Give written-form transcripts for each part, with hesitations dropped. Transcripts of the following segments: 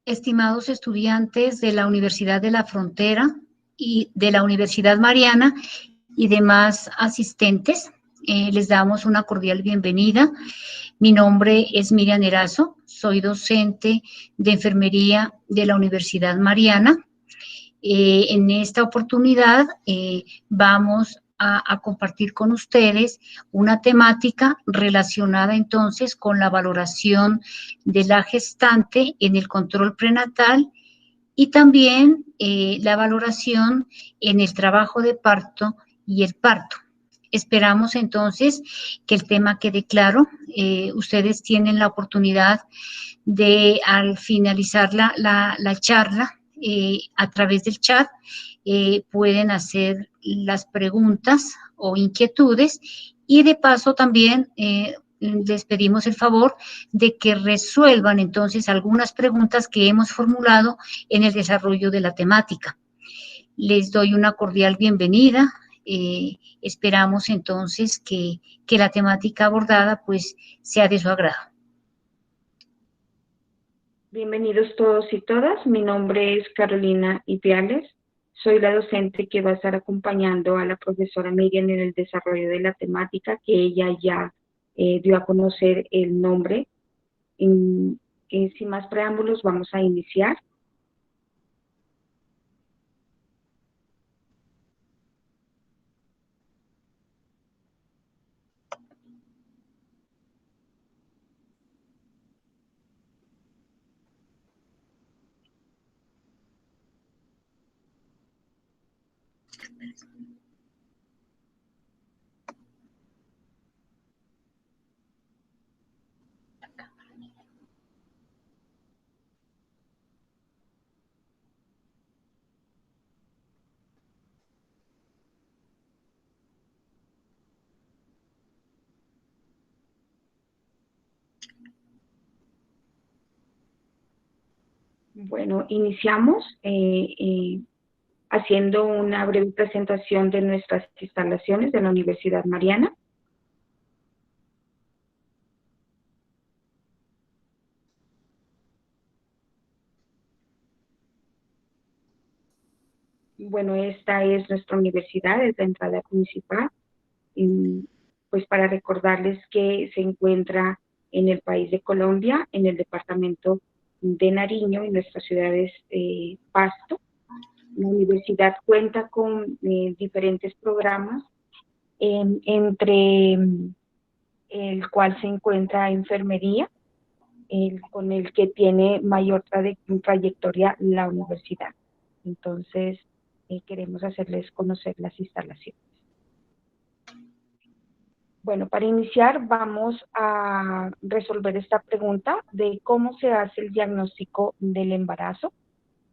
estimados estudiantes de la Universidad de la Frontera y de la Universidad Mariana y demás asistentes, les damos una cordial bienvenida. Mi nombre es Miriam Erazo, soy docente de enfermería de la Universidad Mariana. En esta oportunidad vamos a compartir con ustedes una temática relacionada entonces con la valoración de la gestante en el control prenatal y también la valoración en el trabajo de parto y el parto. Esperamos entonces que el tema quede claro. Ustedes tienen la oportunidad de, al finalizar la charla, a través del chat, pueden hacer las preguntas o inquietudes y de paso también les pedimos el favor de que resuelvan entonces algunas preguntas que hemos formulado en el desarrollo de la temática. Les doy una cordial bienvenida. Esperamos entonces que la temática abordada pues sea de su agrado. Bienvenidos todos y todas. Mi nombre es Carolina Ipiales. Soy la docente que va a estar acompañando a la profesora Miriam en el desarrollo de la temática, que ella ya dio a conocer el nombre. Sin más preámbulos, vamos a iniciar. Bueno, iniciamos haciendo una breve presentación de nuestras instalaciones de la Universidad Mariana. Bueno, esta es nuestra universidad, es la entrada principal. Y pues para recordarles que se encuentra en el país de Colombia, en el departamento de Nariño, en nuestra ciudad es Pasto. La universidad cuenta con diferentes programas, entre el cual se encuentra enfermería, con el que tiene mayor trayectoria la universidad. Entonces, queremos hacerles conocer las instalaciones. Bueno, para iniciar vamos a resolver esta pregunta de cómo se hace el diagnóstico del embarazo.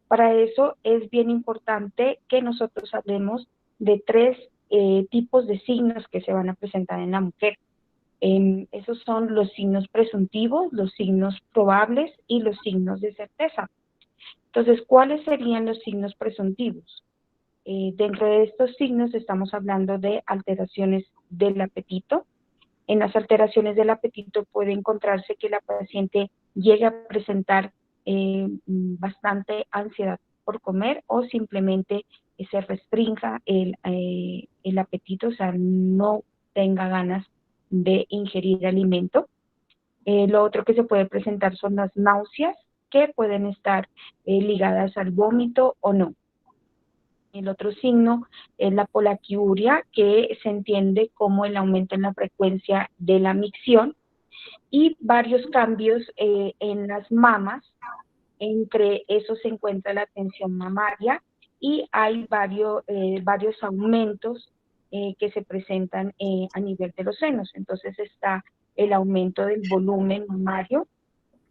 Para eso es bien importante que nosotros hablemos de tres tipos de signos que se van a presentar en la mujer. Esos son los signos presuntivos, los signos probables y los signos de certeza. Entonces, ¿cuáles serían los signos presuntivos? Dentro de estos signos estamos hablando de alteraciones del apetito. En las alteraciones del apetito puede encontrarse que la paciente llegue a presentar bastante ansiedad por comer o simplemente se restrinja el apetito, o sea, no tenga ganas de ingerir alimento. Lo otro que se puede presentar son las náuseas, que pueden estar ligadas al vómito o no. El otro signo es la polaquiuria, que se entiende como el aumento en la frecuencia de la micción, y varios cambios en las mamas. Entre esos se encuentra la tensión mamaria y hay varios aumentos que se presentan a nivel de los senos. Entonces está el aumento del volumen mamario,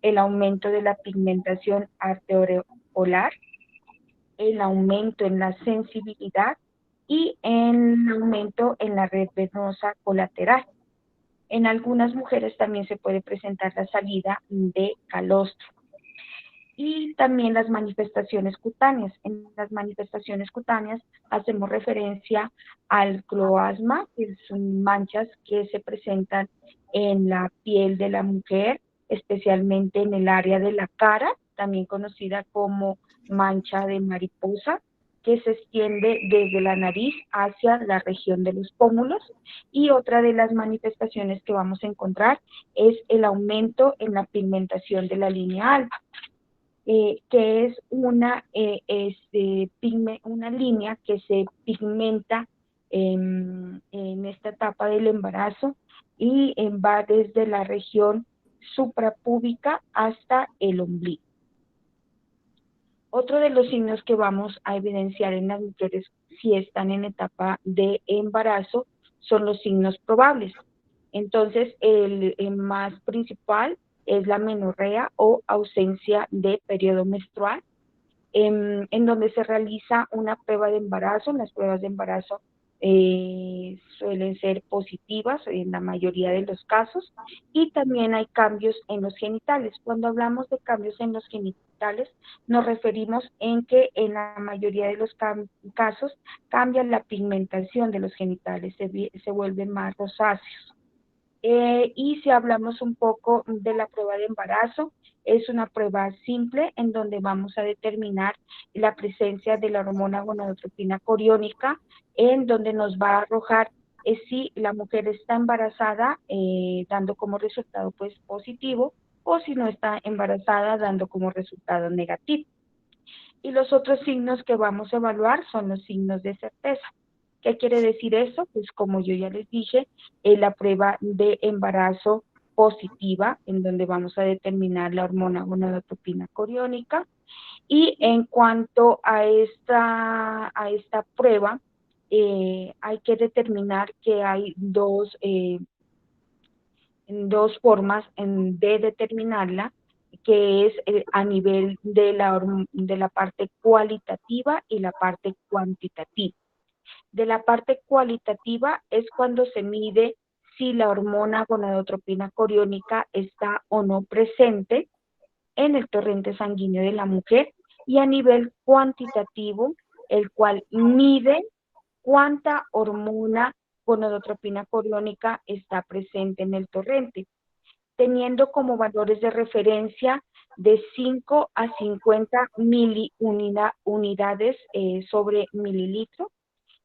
el aumento de la pigmentación arteriolar, el aumento en la sensibilidad y el aumento en la red venosa colateral. En algunas mujeres también se puede presentar la salida de calostro. Y también las manifestaciones cutáneas. En las manifestaciones cutáneas hacemos referencia al cloasma, que son manchas que se presentan en la piel de la mujer, especialmente en el área de la cara, también conocida como mancha de mariposa, que se extiende desde la nariz hacia la región de los pómulos. Y otra de las manifestaciones que vamos a encontrar es el aumento en la pigmentación de la línea alba, que es una línea que se pigmenta en esta etapa del embarazo y va desde la región suprapúbica hasta el ombligo. Otro de los signos que vamos a evidenciar en las mujeres si están en etapa de embarazo son los signos probables. Entonces, el más principal es la menorrea o ausencia de periodo menstrual, en donde se realiza una prueba de embarazo. Las pruebas de embarazo suelen ser positivas en la mayoría de los casos, y también hay cambios en los genitales. Cuando hablamos de cambios en los genitales, nos referimos en que en la mayoría de los casos cambia la pigmentación de los genitales, se vuelven más rosáceos. Y si hablamos un poco de la prueba de embarazo, es una prueba simple en donde vamos a determinar la presencia de la hormona gonadotropina coriónica, en donde nos va a arrojar si la mujer está embarazada, dando como resultado pues positivo, o si no está embarazada, dando como resultado negativo. Y los otros signos que vamos a evaluar son los signos de certeza. ¿Qué quiere decir eso? Pues como yo ya les dije, la prueba de embarazo positiva, en donde vamos a determinar la hormona gonadotropina coriónica. Y en cuanto a esta prueba, hay que determinar que hay dos formas de determinarla, que es a nivel de la parte cualitativa y la parte cuantitativa. De la parte cualitativa es cuando se mide si la hormona gonadotropina coriónica está o no presente en el torrente sanguíneo de la mujer, y a nivel cuantitativo, el cual mide cuánta hormona gonadotropina coriónica está presente en el torrente, teniendo como valores de referencia de 5 a 50 miliunidades sobre mililitro,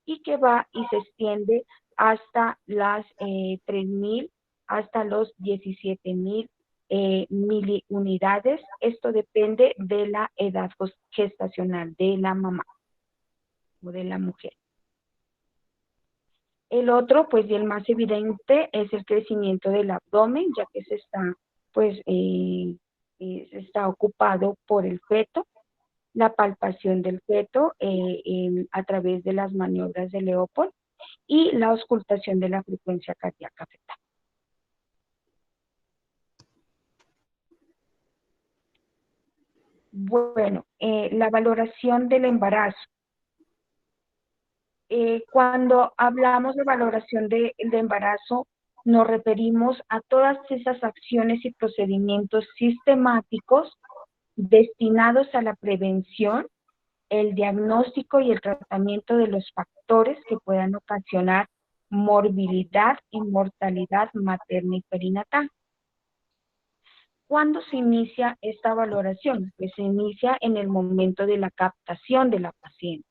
y que va y se extiende hasta las 3.000, hasta los 17.000 miliunidades. Esto depende de la edad gestacional de la mamá o de la mujer. El otro, pues, y el más evidente, es el crecimiento del abdomen, ya que se está ocupado por el feto. La palpación del feto a través de las maniobras de Leopold, y la auscultación de la frecuencia cardíaca fetal. Bueno, la valoración del embarazo. Cuando hablamos de valoración de embarazo, nos referimos a todas esas acciones y procedimientos sistemáticos destinados a la prevención, el diagnóstico y el tratamiento de los factores que puedan ocasionar morbilidad y mortalidad materna y perinatal. ¿Cuándo se inicia esta valoración? Pues se inicia en el momento de la captación de la paciente,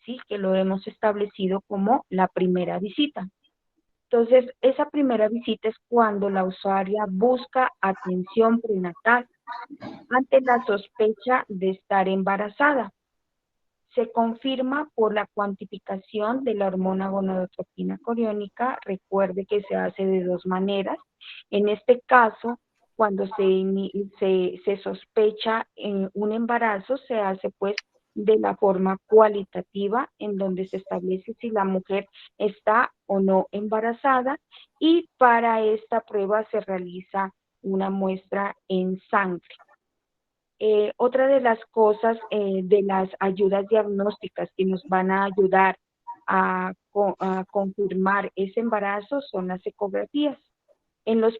¿sí? Que lo hemos establecido como la primera visita. Entonces, esa primera visita es cuando la usuaria busca atención prenatal ante la sospecha de estar embarazada. Se confirma por la cuantificación de la hormona gonadotropina coriónica. Recuerde que se hace de dos maneras. En este caso, cuando se sospecha en un embarazo, se hace pues de la forma cualitativa, en donde se establece si la mujer está o no embarazada, y para esta prueba se realiza una muestra en sangre. Otra de las cosas, de las ayudas diagnósticas que nos van a ayudar a confirmar ese embarazo, son las ecografías. En el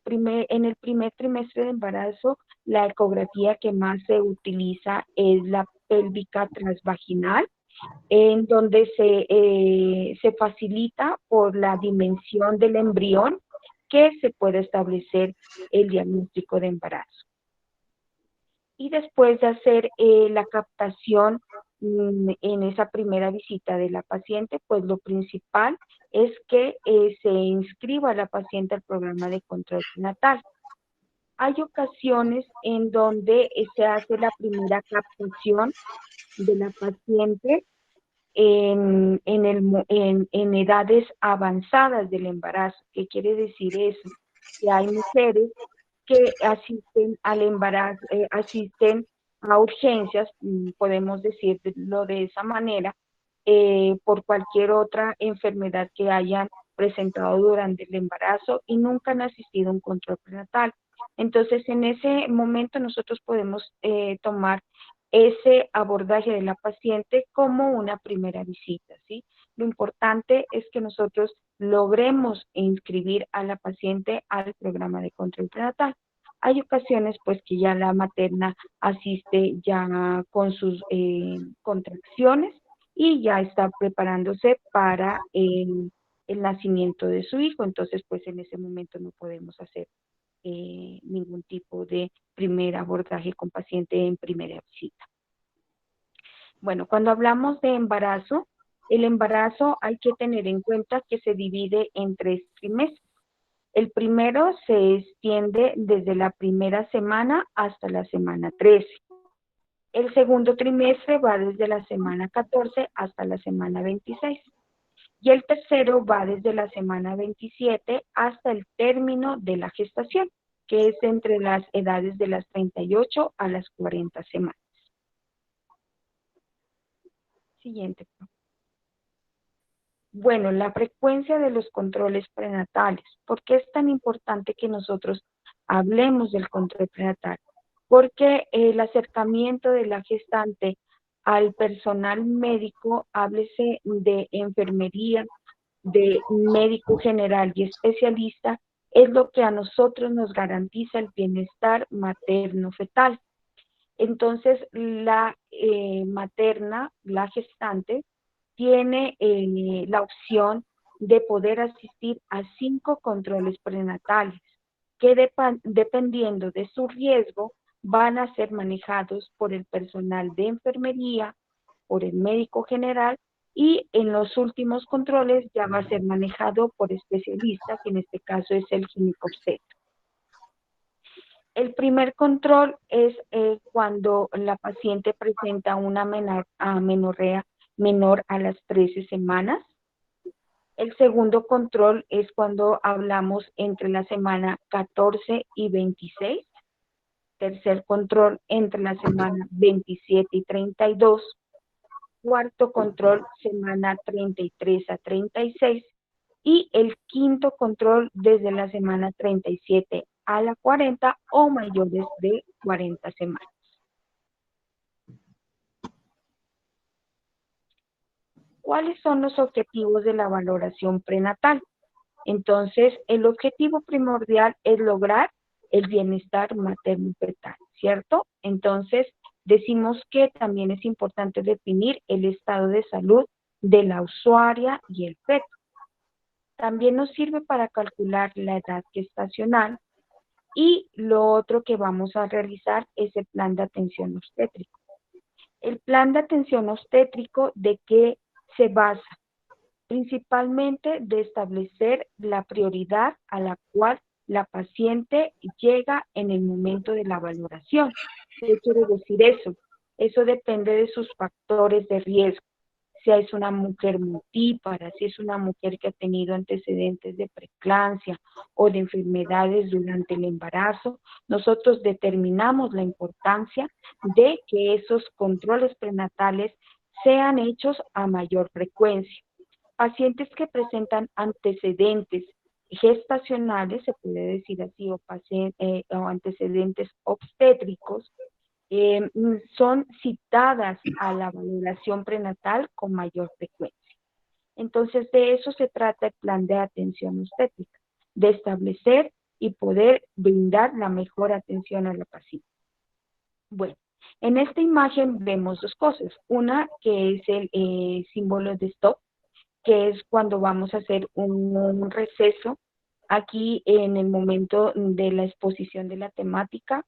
primer trimestre de embarazo, la ecografía que más se utiliza es la pélvica transvaginal, en donde se facilita por la dimensión del embrión que se puede establecer el diagnóstico de embarazo. Y después de hacer la captación en esa primera visita de la paciente, pues lo principal es que se inscriba la paciente al programa de control prenatal. Hay ocasiones en donde se hace la primera captación de la paciente en edades avanzadas del embarazo. ¿Qué quiere decir eso? Que hay mujeres que asisten al embarazo, asisten a urgencias, podemos decirlo de esa manera, por cualquier otra enfermedad que hayan presentado durante el embarazo y nunca han asistido a un control prenatal. Entonces, en ese momento nosotros podemos tomar ese abordaje de la paciente como una primera visita, ¿sí? Lo importante es que nosotros logremos inscribir a la paciente al programa de control prenatal. Hay ocasiones pues que ya la materna asiste ya con sus contracciones y ya está preparándose para el nacimiento de su hijo, entonces pues en ese momento no podemos hacer ningún tipo de primer abordaje con paciente en primera visita. Bueno, cuando hablamos de embarazo, el embarazo hay que tener en cuenta que se divide en 3 trimestres. El primero se extiende desde la primera semana hasta la semana 13. El segundo trimestre va desde la semana 14 hasta la semana 26. Y el tercero va desde la semana 27 hasta el término de la gestación, que es entre las edades de las 38 a las 40 semanas. Siguiente. Bueno, la frecuencia de los controles prenatales. ¿Por qué es tan importante que nosotros hablemos del control prenatal? Porque el acercamiento de la gestante al personal médico, háblese de enfermería, de médico general y especialista, es lo que a nosotros nos garantiza el bienestar materno-fetal. Entonces, la materna, la gestante, tiene la opción de poder asistir a 5 controles prenatales que dependiendo de su riesgo van a ser manejados por el personal de enfermería, por el médico general y en los últimos controles ya va a ser manejado por especialista, que en este caso es el ginecobstetra. El primer control es cuando la paciente presenta una amenorrea menor a las 13 semanas. El segundo control es cuando hablamos entre la semana 14 y 26. Tercer control entre la semana 27 y 32. Cuarto control semana 33 a 36. Y el quinto control desde la semana 37 a la 40 o mayores de 40 semanas. ¿Cuáles son los objetivos de la valoración prenatal? Entonces, el objetivo primordial es lograr el bienestar materno-fetal, ¿cierto? Entonces, decimos que también es importante definir el estado de salud de la usuaria y el feto. También nos sirve para calcular la edad gestacional y lo otro que vamos a realizar es el plan de atención obstétrico. El plan de atención obstétrico, ¿de qué se basa? Principalmente de establecer la prioridad a la cual la paciente llega en el momento de la valoración. ¿Qué quiere decir eso? Eso depende de sus factores de riesgo. Si es una mujer multípara, si es una mujer que ha tenido antecedentes de preeclampsia o de enfermedades durante el embarazo, nosotros determinamos la importancia de que esos controles prenatales sean hechos a mayor frecuencia. Pacientes que presentan antecedentes gestacionales, se puede decir así, o antecedentes obstétricos, son citadas a la valoración prenatal con mayor frecuencia. Entonces, de eso se trata el plan de atención obstétrica, de establecer y poder brindar la mejor atención a la paciente. Bueno, en esta imagen vemos 2 cosas. Una que es el símbolo de stop, que es cuando vamos a hacer un receso aquí en el momento de la exposición de la temática,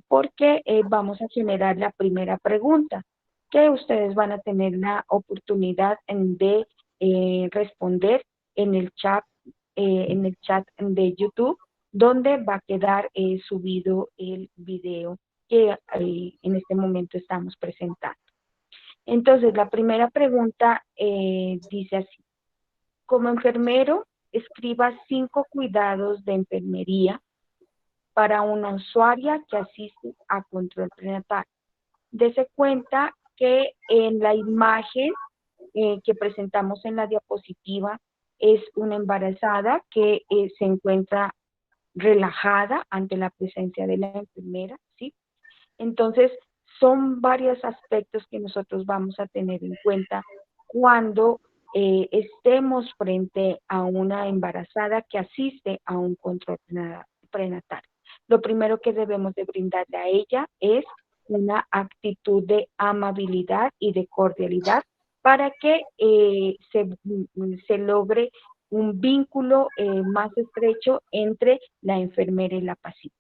porque vamos a generar la primera pregunta, que ustedes van a tener la oportunidad de responder en en el chat de YouTube, donde va a quedar subido el video que en este momento estamos presentando. Entonces, la primera pregunta dice así: como enfermero, escriba 5 cuidados de enfermería para una usuaria que asiste a control prenatal. Dese cuenta que en la imagen que presentamos en la diapositiva es una embarazada que se encuentra relajada ante la presencia de la enfermera, ¿sí? Entonces, son varios aspectos que nosotros vamos a tener en cuenta cuando estemos frente a una embarazada que asiste a un control prenatal. Lo primero que debemos de brindarle a ella es una actitud de amabilidad y de cordialidad para que se logre un vínculo más estrecho entre la enfermera y la paciente.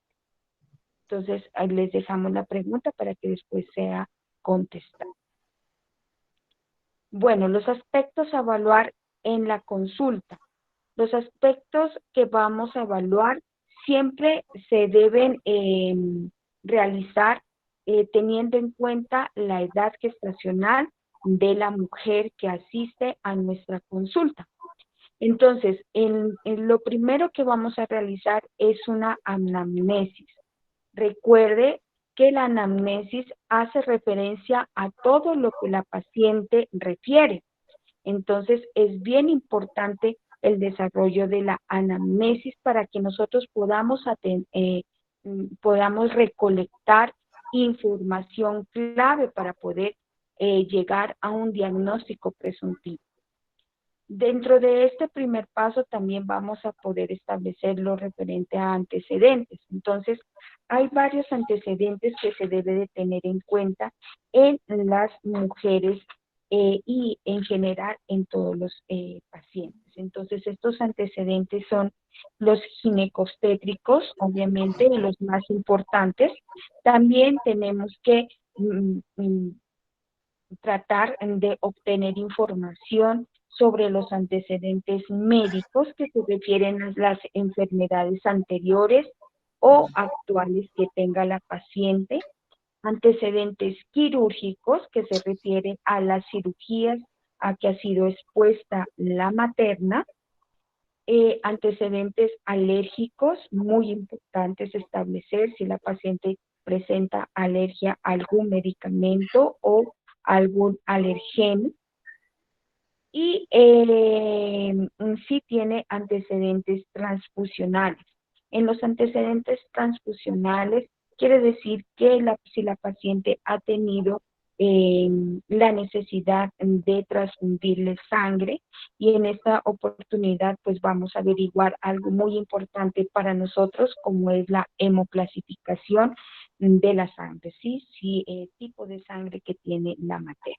Entonces, ahí les dejamos la pregunta para que después sea contestada. Bueno, los aspectos a evaluar en la consulta. Los aspectos que vamos a evaluar siempre se deben realizar teniendo en cuenta la edad gestacional de la mujer que asiste a nuestra consulta. Entonces, lo primero que vamos a realizar es una anamnesis. Recuerde que la anamnesis hace referencia a todo lo que la paciente refiere. Entonces, es bien importante el desarrollo de la anamnesis para que nosotros podamos recolectar información clave para poder llegar a un diagnóstico presuntivo. Dentro de este primer paso también vamos a poder establecer lo referente a antecedentes. Entonces, hay varios antecedentes que se debe de tener en cuenta en las mujeres y en general en todos los pacientes. Entonces, estos antecedentes son los ginecobstétricos, obviamente, los más importantes. También tenemos que tratar de obtener información sobre los antecedentes médicos que se refieren a las enfermedades anteriores o actuales que tenga la paciente, antecedentes quirúrgicos que se refiere a las cirugías a que ha sido expuesta la materna, antecedentes alérgicos, muy importantes establecer si la paciente presenta alergia a algún medicamento o algún alergeno, y si tiene antecedentes transfusionales. En los antecedentes transfusionales quiere decir que si la paciente ha tenido la necesidad de transfundirle sangre, y en esta oportunidad pues vamos a averiguar algo muy importante para nosotros, como es la hemoclasificación de la sangre, ¿sí? El tipo de sangre que tiene la materna.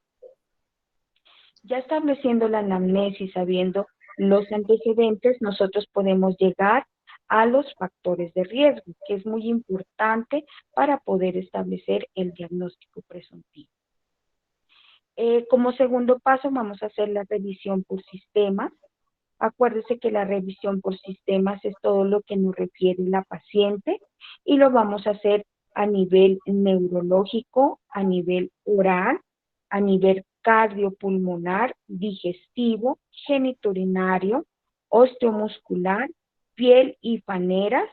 Ya estableciendo la anamnesis, sabiendo los antecedentes, nosotros podemos llegar a los factores de riesgo, que es muy importante para poder establecer el diagnóstico presuntivo. Como segundo paso, vamos a hacer la revisión por sistemas. Acuérdese que la revisión por sistemas es todo lo que nos refiere la paciente, y lo vamos a hacer a nivel neurológico, a nivel oral, a nivel cardiopulmonar, digestivo, genitourinario, osteomuscular, piel y paneras,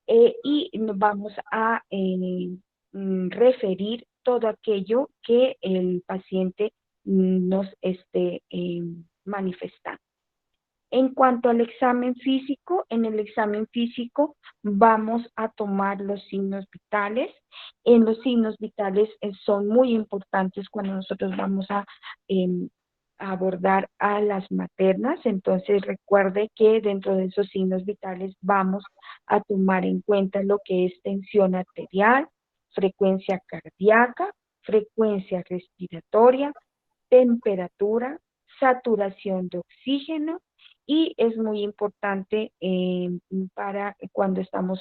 y vamos a referir todo aquello que el paciente nos esté manifestando. En cuanto al examen físico, en el examen físico vamos a tomar los signos vitales. En los signos vitales son muy importantes cuando nosotros vamos a abordar a las maternas. Entonces recuerde que dentro de esos signos vitales vamos a tomar en cuenta lo que es tensión arterial, frecuencia cardíaca, frecuencia respiratoria, temperatura, saturación de oxígeno y es muy importante para cuando estamos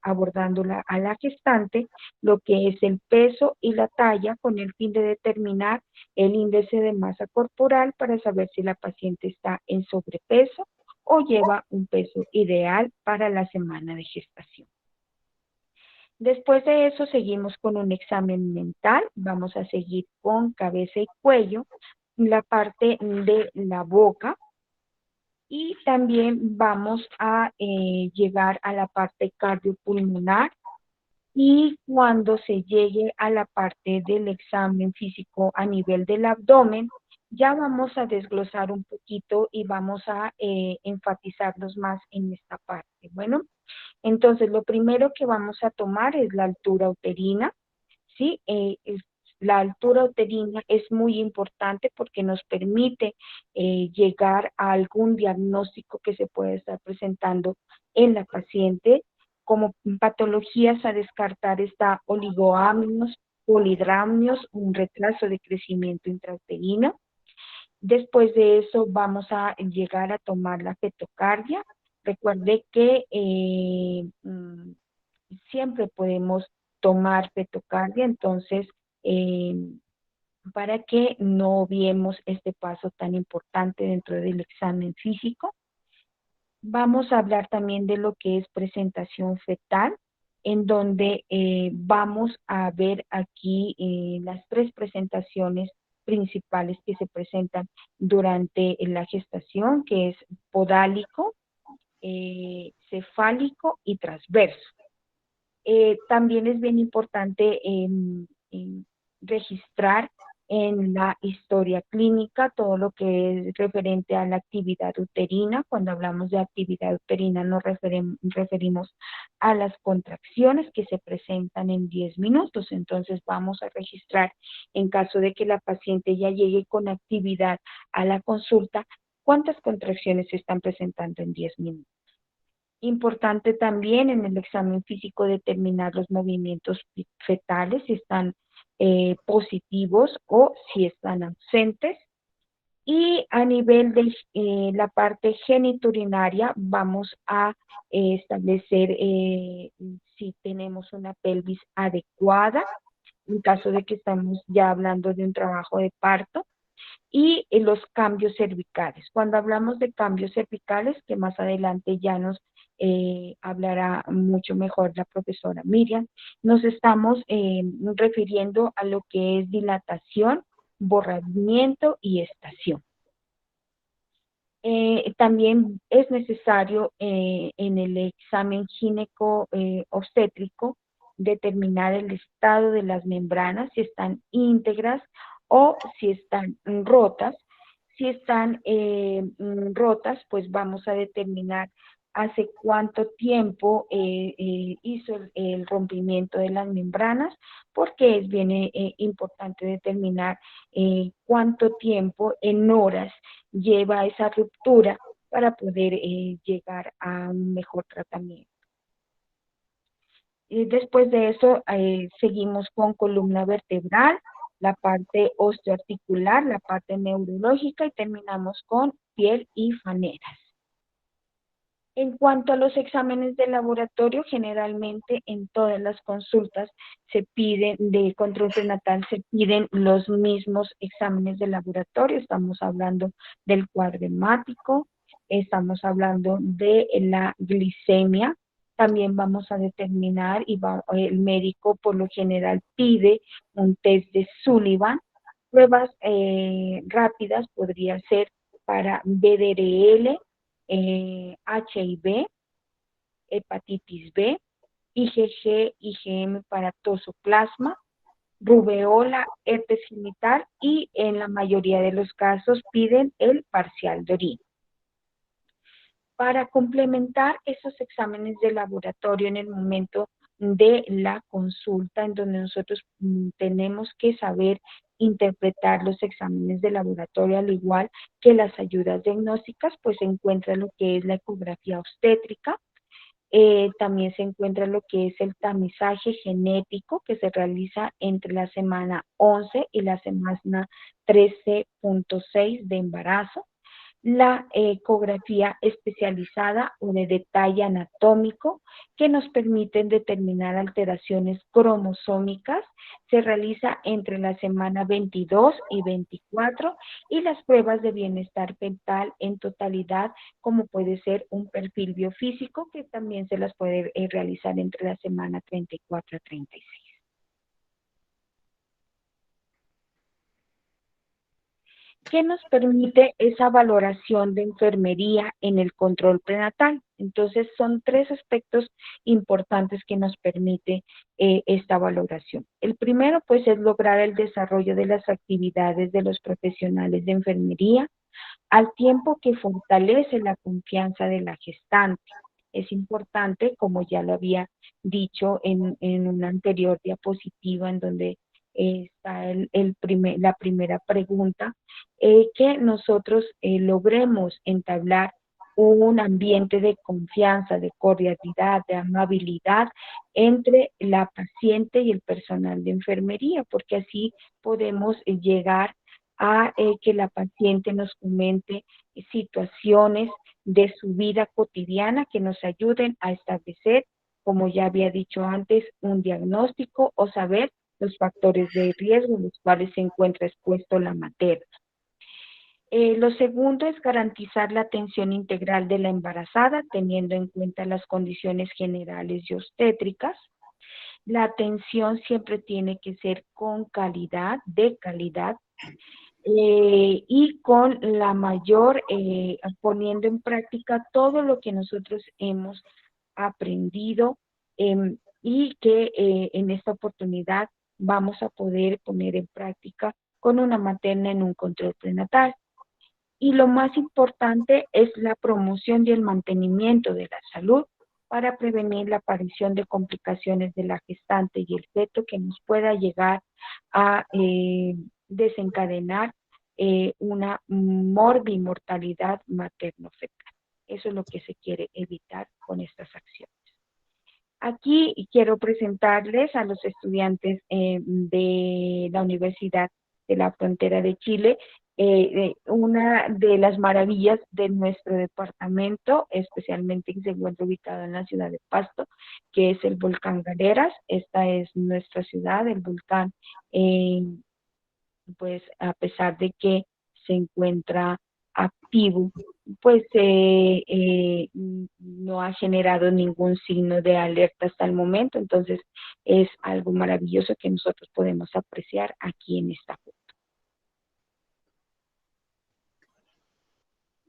abordando a la gestante, lo que es el peso y la talla con el fin de determinar el índice de masa corporal para saber si la paciente está en sobrepeso o lleva un peso ideal para la semana de gestación. Después de eso seguimos con un examen mental, vamos a seguir con cabeza y cuello, la parte de la boca, y también vamos a llegar a la parte cardiopulmonar, y cuando se llegue a la parte del examen físico a nivel del abdomen, ya vamos a desglosar un poquito y vamos a enfatizarnos más en esta parte. Bueno, entonces lo primero que vamos a tomar es la altura uterina, ¿sí? La altura uterina es muy importante porque nos permite llegar a algún diagnóstico que se puede estar presentando en la paciente. Como patologías a descartar está oligoamnios, polidramnios, un retraso de crecimiento intrauterino. Después de eso vamos a llegar a tomar la fetocardia. Recuerde que siempre podemos tomar fetocardia, entonces, eh, para que no obviemos este paso tan importante dentro del examen físico. Vamos a hablar también de lo que es presentación fetal, en donde vamos a ver aquí las tres presentaciones principales que se presentan durante la gestación, que es podálico, cefálico y transverso. También es bien importante registrar en la historia clínica todo lo que es referente a la actividad uterina. Cuando hablamos de actividad uterina nos referimos a las contracciones que se presentan en 10 minutos. Entonces vamos a registrar, en caso de que la paciente ya llegue con actividad a la consulta, cuántas contracciones se están presentando en 10 minutos. Importante también en el examen físico determinar los movimientos fetales, si están positivos o si están ausentes. Y a nivel de la parte geniturinaria vamos a establecer si tenemos una pelvis adecuada, en caso de que estamos ya hablando de un trabajo de parto, y los cambios cervicales. Cuando hablamos de cambios cervicales, que más adelante ya nos hablará mucho mejor la profesora Miriam, nos estamos refiriendo a lo que es dilatación, borramiento y estación. También es necesario en el examen gineco-obstétrico determinar el estado de las membranas, si están íntegras o si están rotas. Si están rotas, pues vamos a determinar hace cuánto tiempo hizo el rompimiento de las membranas, porque es bien importante determinar cuánto tiempo en horas lleva esa ruptura para poder llegar a un mejor tratamiento. Y después de eso seguimos con columna vertebral, la parte osteoarticular, la parte neurológica y terminamos con piel y faneras. En cuanto a los exámenes de laboratorio, generalmente en todas las consultas se piden, de control prenatal, se piden los mismos exámenes de laboratorio. Estamos hablando del cuadro hemático, estamos hablando de la glicemia. También vamos a determinar, y el médico por lo general pide un test de Sullivan. Pruebas rápidas podría ser para BDRL, HIV, hepatitis B, IgG, IgM para tosoplasma, rubeola, herpes genital, y en la mayoría de los casos piden el parcial de orina. Para complementar esos exámenes de laboratorio en el momento de la consulta, en donde nosotros tenemos que saber interpretar los exámenes de laboratorio, al igual que las ayudas diagnósticas, pues se encuentra lo que es la ecografía obstétrica. También se encuentra lo que es el tamizaje genético, que se realiza entre la semana 11 y la semana 13.6 de embarazo. la ecografía especializada o de detalle anatómico que nos permiten determinar alteraciones cromosómicas. Se realiza entre la semana 22 y 24 y las pruebas de bienestar fetal en totalidad, como puede ser un perfil biofísico que también se las puede realizar entre la semana 34 a 36. ¿Qué nos permite esa valoración de enfermería en el control prenatal? Entonces, son tres aspectos importantes que nos permite esta valoración. El primero, pues, es lograr el desarrollo de las actividades de los profesionales de enfermería, al tiempo que fortalece la confianza de la gestante. Es importante, como ya lo había dicho en una anterior diapositiva, en donde está la primera pregunta, que nosotros logremos entablar un ambiente de confianza, de cordialidad, de amabilidad entre la paciente y el personal de enfermería, porque así podemos llegar a que la paciente nos comente situaciones de su vida cotidiana que nos ayuden a establecer, como ya había dicho antes, un diagnóstico o saber los factores de riesgo en los cuales se encuentra expuesto la materna. Lo segundo es garantizar la atención integral de la embarazada, teniendo en cuenta las condiciones generales y obstétricas. La atención siempre tiene que ser con calidad, de calidad, y con la mayor, poniendo en práctica todo lo que nosotros hemos aprendido y que en esta oportunidad vamos a poder poner en práctica con una materna en un control prenatal. Y lo más importante es la promoción y el mantenimiento de la salud para prevenir la aparición de complicaciones de la gestante y el feto que nos pueda llegar a desencadenar una morbimortalidad materno-fetal. Eso es lo que se quiere evitar con estas acciones. Aquí quiero presentarles a los estudiantes de la Universidad de la Frontera de Chile una de las maravillas de nuestro departamento, especialmente que se encuentra ubicado en la ciudad de Pasto, que es el volcán Galeras. Esta es nuestra ciudad, el volcán, pues a pesar de que se encuentra activo, pues no ha generado ningún signo de alerta hasta el momento. Entonces es algo maravilloso que nosotros podemos apreciar aquí en esta foto.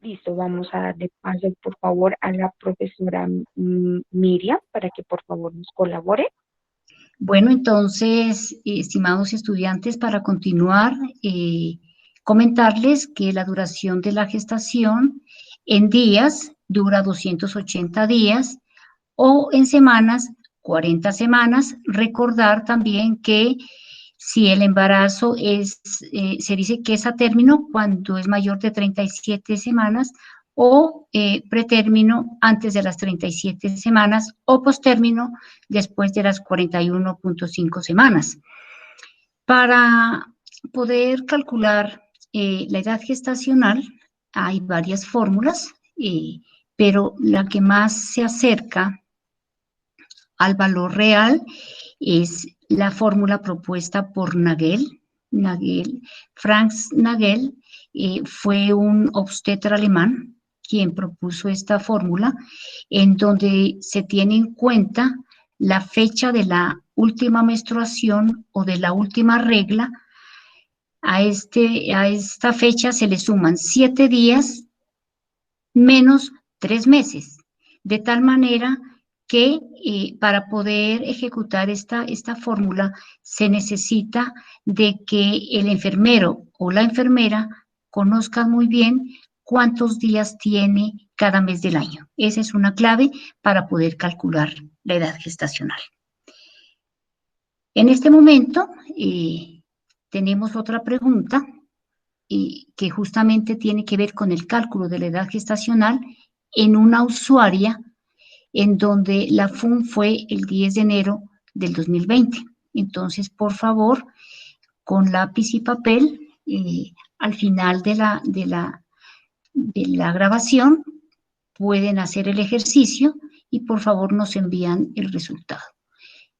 Listo, vamos a darle paso, por favor, a la profesora Miriam para que por favor nos colabore. Bueno, entonces, estimados estudiantes, para continuar, comentarles que la duración de la gestación en días dura 280 días o en semanas, 40 semanas. Recordar también que si el embarazo se dice que es a término cuando es mayor de 37 semanas o pretérmino antes de las 37 semanas o postérmino después de las 41.5 semanas. Para poder calcular la edad gestacional hay varias fórmulas, pero la que más se acerca al valor real es la fórmula propuesta por Nagel. Franz Nagel fue un obstetra alemán quien propuso esta fórmula, en donde se tiene en cuenta la fecha de la última menstruación o de la última regla. A esta fecha se le suman 7 días menos 3 meses, de tal manera que para poder ejecutar esta fórmula se necesita de que el enfermero o la enfermera conozcan muy bien cuántos días tiene cada mes del año. Esa es una clave para poder calcular la edad gestacional. En este momento tenemos otra pregunta que justamente tiene que ver con el cálculo de la edad gestacional en una usuaria en donde la FUN fue el 10 de enero del 2020. Entonces, por favor, con lápiz y papel, al final de de la grabación pueden hacer el ejercicio y por favor nos envían el resultado.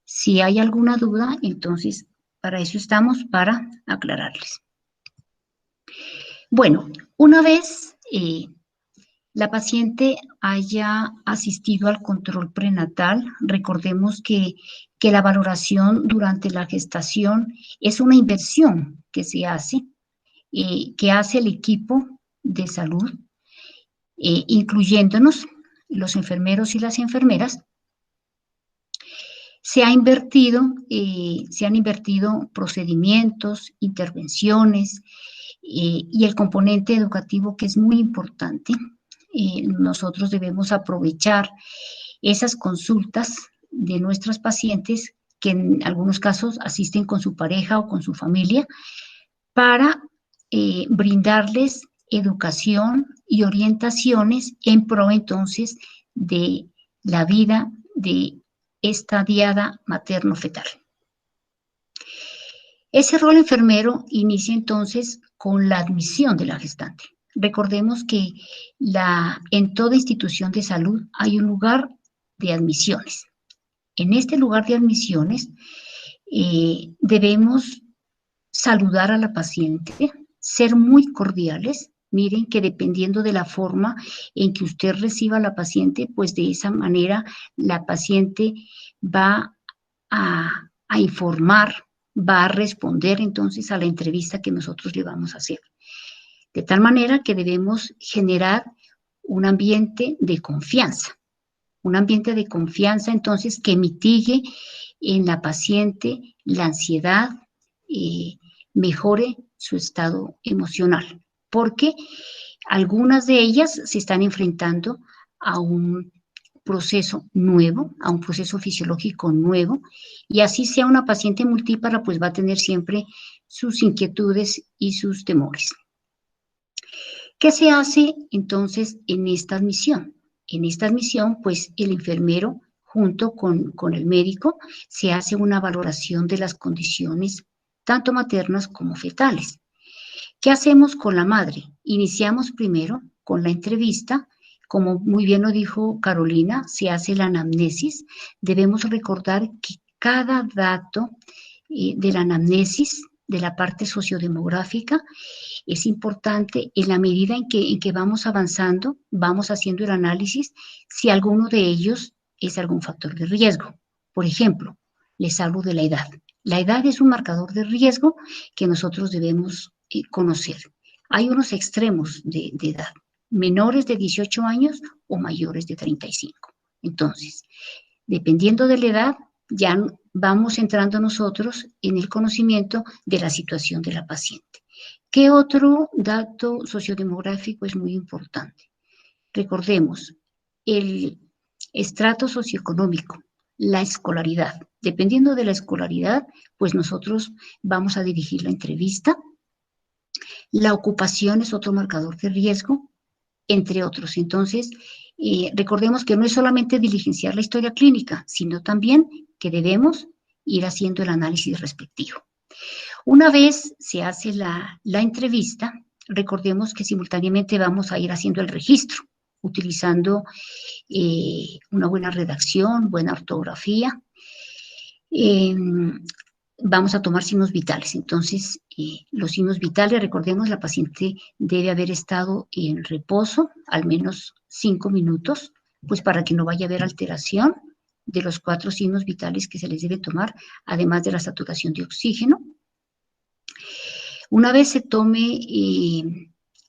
Si hay alguna duda, entonces para eso estamos, para aclararles. Bueno, una vez la paciente haya asistido al control prenatal, recordemos que la valoración durante la gestación es una inversión que se hace, que hace el equipo de salud, incluyéndonos los enfermeros y las enfermeras. Se han invertido procedimientos, intervenciones y el componente educativo, que es muy importante. Nosotros debemos aprovechar esas consultas de nuestras pacientes que en algunos casos asisten con su pareja o con su familia para brindarles educación y orientaciones en pro entonces de la vida de esta diada materno-fetal. Ese rol enfermero inicia entonces con la admisión de la gestante. Recordemos que en toda institución de salud hay un lugar de admisiones. En este lugar de admisiones debemos saludar a la paciente, ser muy cordiales. Miren que dependiendo de la forma en que usted reciba a la paciente, pues de esa manera la paciente va a informar, va a responder entonces a la entrevista que nosotros le vamos a hacer. De tal manera que debemos generar un ambiente de confianza entonces que mitigue en la paciente la ansiedad, mejore su estado emocional, porque algunas de ellas se están enfrentando a un proceso nuevo, a un proceso fisiológico nuevo, y así sea una paciente multípara, pues va a tener siempre sus inquietudes y sus temores. ¿Qué se hace entonces en esta admisión? En esta admisión, pues el enfermero junto con el médico se hace una valoración de las condiciones tanto maternas como fetales. ¿Qué hacemos con la madre? Iniciamos primero con la entrevista. Como muy bien lo dijo Carolina, se hace la anamnesis. Debemos recordar que cada dato de la anamnesis, de la parte sociodemográfica, es importante en la medida en que vamos avanzando, vamos haciendo el análisis, si alguno de ellos es algún factor de riesgo. Por ejemplo, les hablo de la edad. La edad es un marcador de riesgo que nosotros debemos conocer. Hay unos extremos de edad, menores de 18 años o mayores de 35. Entonces, dependiendo de la edad, ya vamos entrando nosotros en el conocimiento de la situación de la paciente. ¿Qué otro dato sociodemográfico es muy importante? Recordemos, el estrato socioeconómico, la escolaridad. Dependiendo de la escolaridad, pues nosotros vamos a dirigir la entrevista. La ocupación es otro marcador de riesgo, entre otros. Entonces, recordemos que no es solamente diligenciar la historia clínica, sino también que debemos ir haciendo el análisis respectivo. Una vez se hace la entrevista, recordemos que simultáneamente vamos a ir haciendo el registro, utilizando una buena redacción, buena ortografía. Vamos a tomar signos vitales. Entonces, los signos vitales, recordemos, la paciente debe haber estado en reposo al menos 5 minutos, pues para que no vaya a haber alteración de los 4 signos vitales que se les debe tomar, además de la saturación de oxígeno. Una vez se tome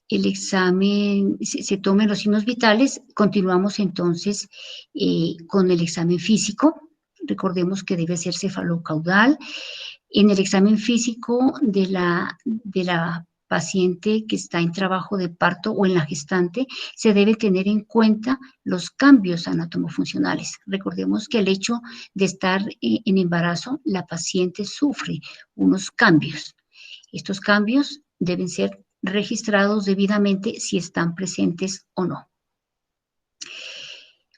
el examen, se tomen los signos vitales, continuamos entonces con el examen físico. Recordemos que debe ser cefalocaudal. En el examen físico de la paciente que está en trabajo de parto o en la gestante, se debe tener en cuenta los cambios anatomofuncionales. Recordemos que el hecho de estar en embarazo, la paciente sufre unos cambios. Estos cambios deben ser registrados debidamente si están presentes o no.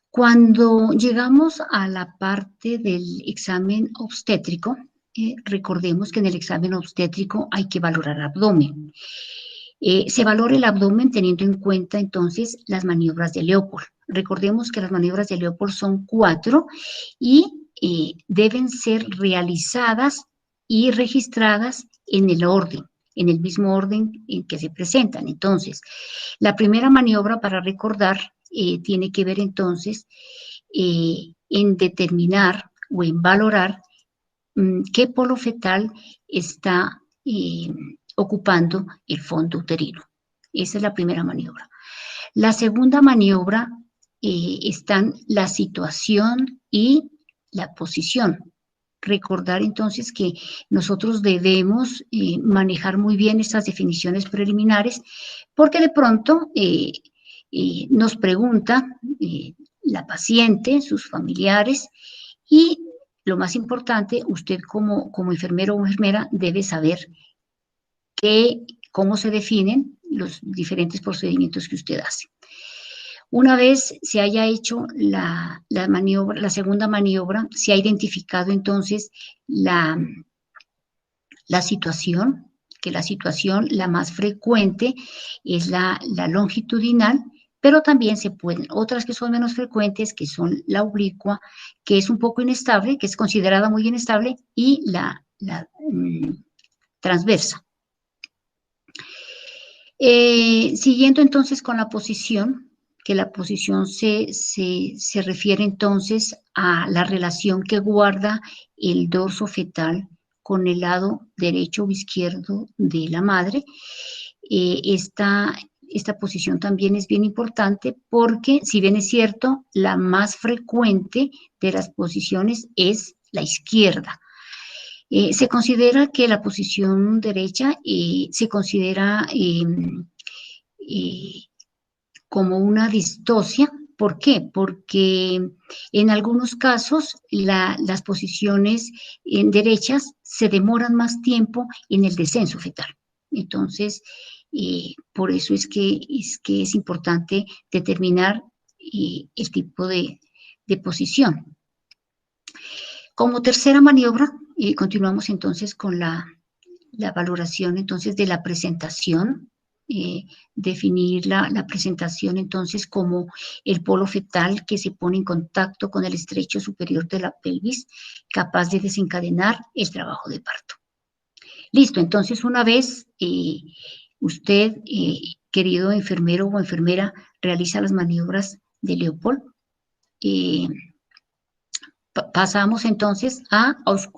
Cuando llegamos a la parte del examen obstétrico, recordemos que en el examen obstétrico hay que valorar abdomen. Se valora el abdomen teniendo en cuenta entonces las maniobras de Leopold. Recordemos que las maniobras de Leopold son 4 y deben ser realizadas y registradas en el mismo orden en que se presentan. Entonces, la primera maniobra para recordar tiene que ver entonces en determinar o en valorar qué polo fetal está ocupando el fondo uterino. Esa es la primera maniobra. La segunda maniobra están la situación y la posición. Recordar entonces que nosotros debemos manejar muy bien estas definiciones preliminares porque de pronto nos pregunta la paciente, sus familiares y lo más importante, usted como enfermero o enfermera debe saber cómo se definen los diferentes procedimientos que usted hace. Una vez se haya hecho la segunda maniobra, se ha identificado entonces la situación, que la situación la más frecuente es la longitudinal, pero también se pueden, otras que son menos frecuentes, que son la oblicua, que es un poco inestable, que es considerada muy inestable, y la transversa. Siguiendo entonces con la posición, que la posición se refiere entonces a la relación que guarda el dorso fetal con el lado derecho o izquierdo de la madre. Esta posición también es bien importante porque, si bien es cierto, la más frecuente de las posiciones es la izquierda. Se considera que la posición derecha se considera como una distosia. ¿Por qué? Porque en algunos casos las posiciones derechas se demoran más tiempo en el descenso fetal. Entonces, por eso es que es importante determinar el tipo de posición. Como tercera maniobra, continuamos entonces con la valoración entonces de la presentación, definir la presentación entonces como el polo fetal que se pone en contacto con el estrecho superior de la pelvis, capaz de desencadenar el trabajo de parto. Listo, entonces una vez usted, querido enfermero o enfermera, realiza las maniobras de Leopold, pasamos entonces a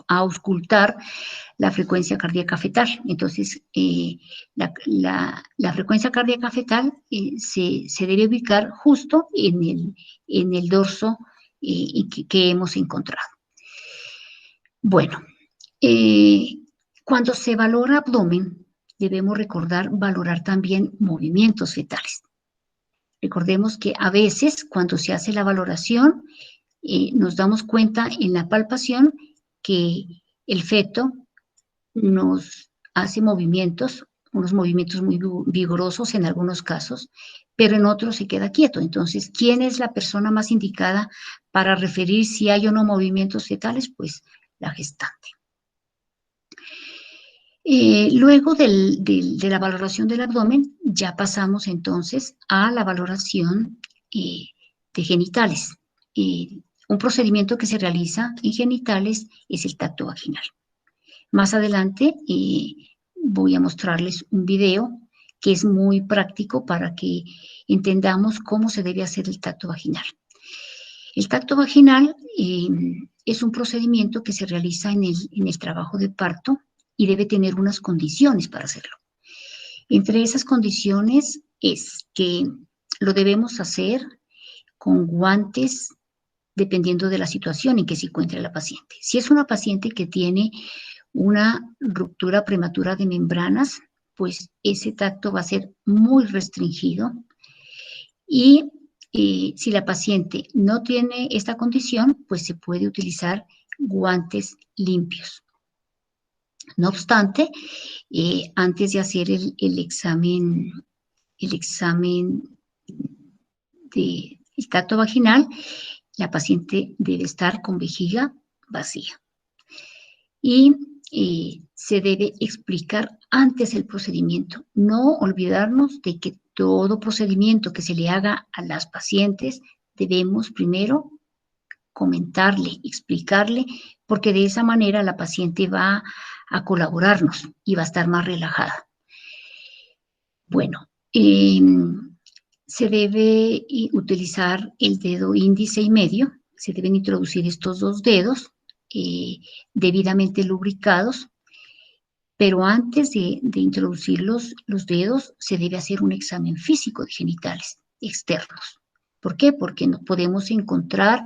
auscultar la frecuencia cardíaca fetal. Entonces, la frecuencia cardíaca fetal se debe ubicar justo en el dorso que hemos encontrado. Bueno, cuando se valora abdomen, debemos valorar también movimientos fetales. Recordemos que a veces, cuando se hace la valoración, nos damos cuenta en la palpación que el feto nos hace movimientos, unos movimientos muy vigorosos en algunos casos, pero en otros se queda quieto. Entonces, ¿quién es la persona más indicada para referir si hay o no movimientos fetales? Pues la gestante. Luego de la valoración del abdomen, ya pasamos entonces a la valoración de genitales. Un procedimiento que se realiza en genitales es el tacto vaginal. Más adelante voy a mostrarles un video que es muy práctico para que entendamos cómo se debe hacer el tacto vaginal. El tacto vaginal es un procedimiento que se realiza en el trabajo de parto y debe tener unas condiciones para hacerlo. Entre esas condiciones es que lo debemos hacer con guantes dependiendo de la situación en que se encuentre la paciente. Si es una paciente que tiene una ruptura prematura de membranas, pues ese tacto va a ser muy restringido. Y si la paciente no tiene esta condición, pues se puede utilizar guantes limpios. No obstante, antes de hacer el examen del tacto vaginal, la paciente debe estar con vejiga vacía. Y se debe explicar antes el procedimiento. No olvidarnos de que todo procedimiento que se le haga a las pacientes debemos primero comentarle, explicarle, porque de esa manera la paciente va a colaborarnos y va a estar más relajada. Bueno, se debe utilizar el dedo índice y medio, se deben introducir estos dos dedos debidamente lubricados, pero antes de introducir los dedos se debe hacer un examen físico de genitales externos. ¿Por qué? Porque no podemos encontrar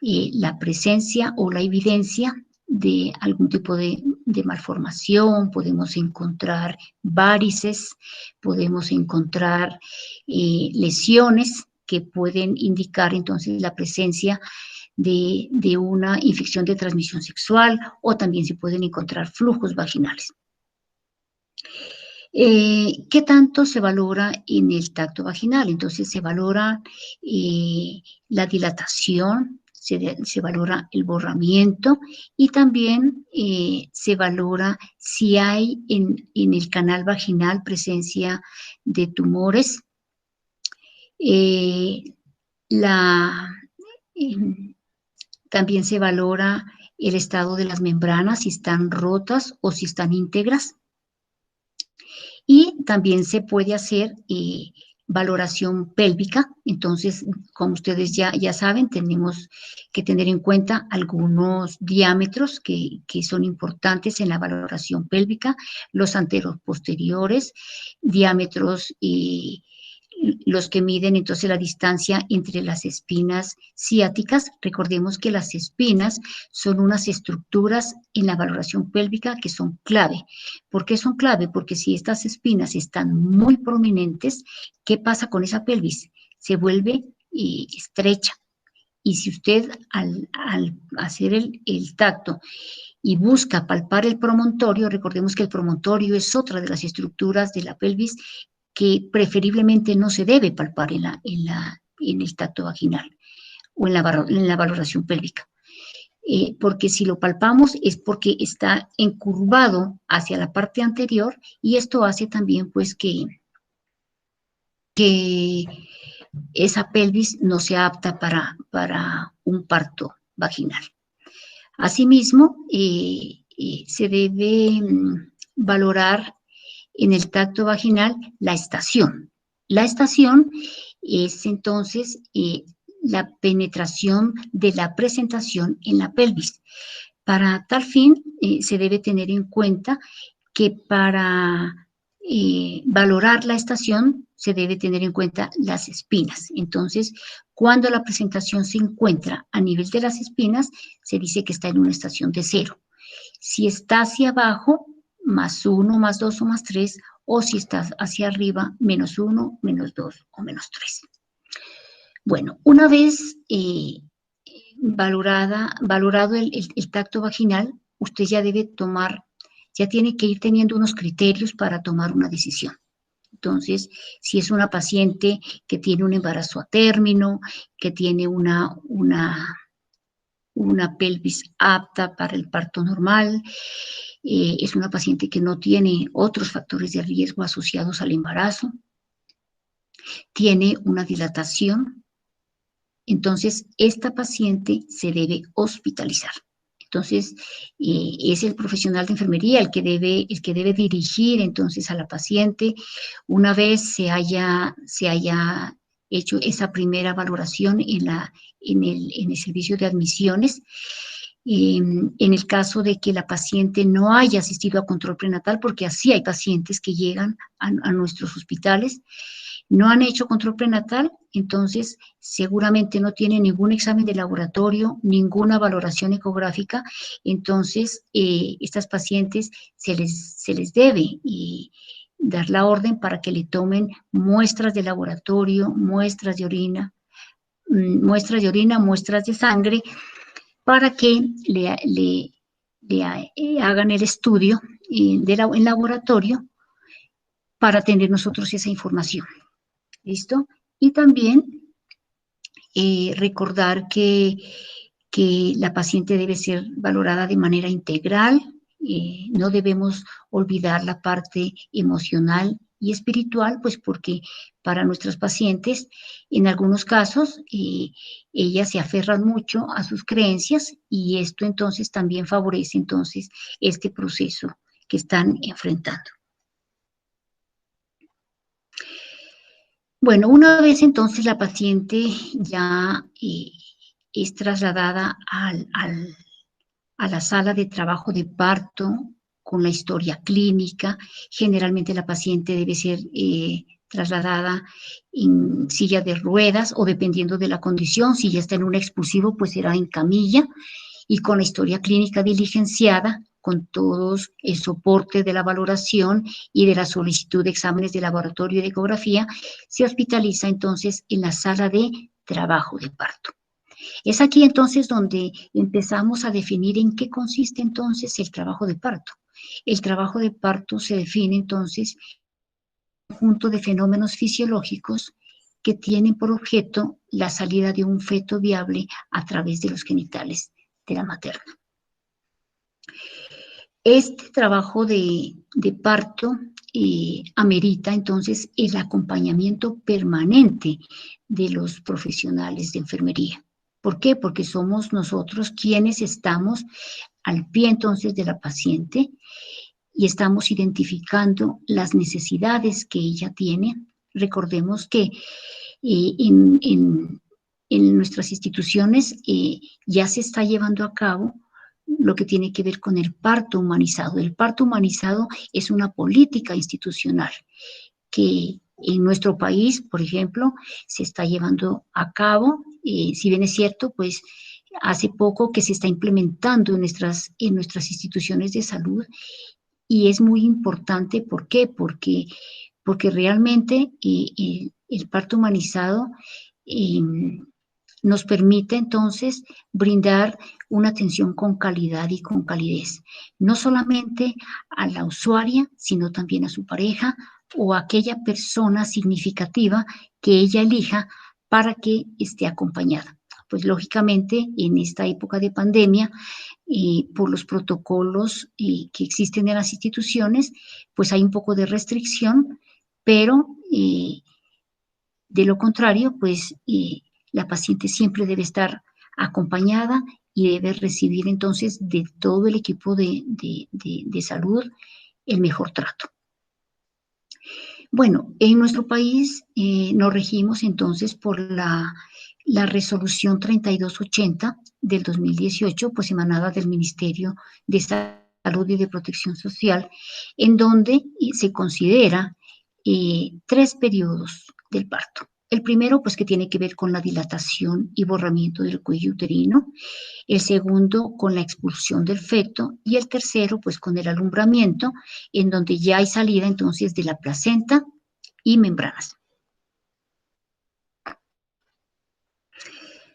la presencia o la evidencia de algún tipo de malformación, podemos encontrar varices, podemos encontrar lesiones que pueden indicar entonces la presencia de una infección de transmisión sexual, o también se pueden encontrar flujos vaginales. ¿Qué tanto se valora en el tacto vaginal? Entonces se valora la dilatación, se valora el borramiento, y también se valora si hay en el canal vaginal presencia de tumores. También se valora el estado de las membranas, si están rotas o si están íntegras. Y también se puede hacer valoración pélvica. Entonces, como ustedes ya saben, tenemos que tener en cuenta algunos diámetros que son importantes en la valoración pélvica, los anteroposteriores, diámetros los que miden entonces la distancia entre las espinas ciáticas. Recordemos que las espinas son unas estructuras en la valoración pélvica que son clave. ¿Por qué son clave? Porque si estas espinas están muy prominentes, ¿qué pasa con esa pelvis? Se vuelve estrecha. Y si usted al hacer el tacto y busca palpar el promontorio, recordemos que el promontorio es otra de las estructuras de la pelvis que preferiblemente no se debe palpar en el tacto vaginal o en la valoración pélvica. Porque si lo palpamos es porque está encurvado hacia la parte anterior, y esto hace también pues que esa pelvis no sea apta para un parto vaginal. Asimismo, se debe valorar en el tacto vaginal la estación. La estación es entonces la penetración de la presentación en la pelvis. Para tal fin, se debe tener en cuenta que para valorar la estación se debe tener en cuenta las espinas. Entonces, cuando la presentación se encuentra a nivel de las espinas, se dice que está en una estación de 0. Si está hacia abajo, +1, +2 o +3, o si está hacia arriba, -1, -2 o -3. Bueno, una vez valorado el tacto vaginal, usted ya debe ya tiene que ir teniendo unos criterios para tomar una decisión. Entonces, si es una paciente que tiene un embarazo a término, que tiene una pelvis apta para el parto normal, es una paciente que no tiene otros factores de riesgo asociados al embarazo, tiene una dilatación, entonces esta paciente se debe hospitalizar. Entonces, es el profesional de enfermería el que debe dirigir entonces a la paciente una vez se haya hecho esa primera valoración en el servicio de admisiones. En el caso de que la paciente no haya asistido a control prenatal, porque así hay pacientes que llegan a nuestros hospitales, no han hecho control prenatal, entonces seguramente no tienen ningún examen de laboratorio, ninguna valoración ecográfica. Entonces estas pacientes se les debe dar la orden para que le tomen muestras de laboratorio, muestras de orina, muestras de sangre, para que le hagan el estudio en laboratorio para tener nosotros esa información. ¿Listo? Y también recordar que la paciente debe ser valorada de manera integral, no debemos olvidar la parte emocional y espiritual, pues porque para nuestras pacientes, en algunos casos, ellas se aferran mucho a sus creencias y esto entonces también favorece entonces este proceso que están enfrentando. Bueno, una vez entonces la paciente ya es trasladada a la sala de trabajo de parto con la historia clínica. Generalmente la paciente debe ser trasladada en silla de ruedas o dependiendo de la condición, si ya está en un expulsivo, pues será en camilla y con la historia clínica diligenciada, con todos el soporte de la valoración y de la solicitud de exámenes de laboratorio y de ecografía, se hospitaliza entonces en la sala de trabajo de parto. Es aquí entonces donde empezamos a definir en qué consiste entonces el trabajo de parto. El trabajo de parto se define entonces un conjunto de fenómenos fisiológicos que tienen por objeto la salida de un feto viable a través de los genitales de la materna. Este trabajo de parto amerita entonces el acompañamiento permanente de los profesionales de enfermería. ¿Por qué? Porque somos nosotros quienes estamos al pie entonces de la paciente y estamos identificando las necesidades que ella tiene. Recordemos que en nuestras instituciones ya se está llevando a cabo lo que tiene que ver con el parto humanizado. El parto humanizado es una política institucional que en nuestro país, por ejemplo, se está llevando a cabo. Si bien es cierto, pues hace poco que se está implementando en nuestras instituciones de salud y es muy importante. ¿Por qué? Porque realmente el parto humanizado nos permite entonces brindar una atención con calidad y con calidez, no solamente a la usuaria, sino también a su pareja o a aquella persona significativa que ella elija para que esté acompañada. Pues lógicamente en esta época de pandemia, por los protocolos que existen en las instituciones, pues hay un poco de restricción, pero de lo contrario, pues la paciente siempre debe estar acompañada y debe recibir entonces de todo el equipo de salud el mejor trato. Bueno, en nuestro país nos regimos entonces por la resolución 3280 del 2018, pues emanada del Ministerio de Salud y de Protección Social, en donde se considera 3 periodos del parto. El primero, pues que tiene que ver con la dilatación y borramiento del cuello uterino. El segundo, con la expulsión del feto. Y el tercero, pues con el alumbramiento, en donde ya hay salida entonces de la placenta y membranas.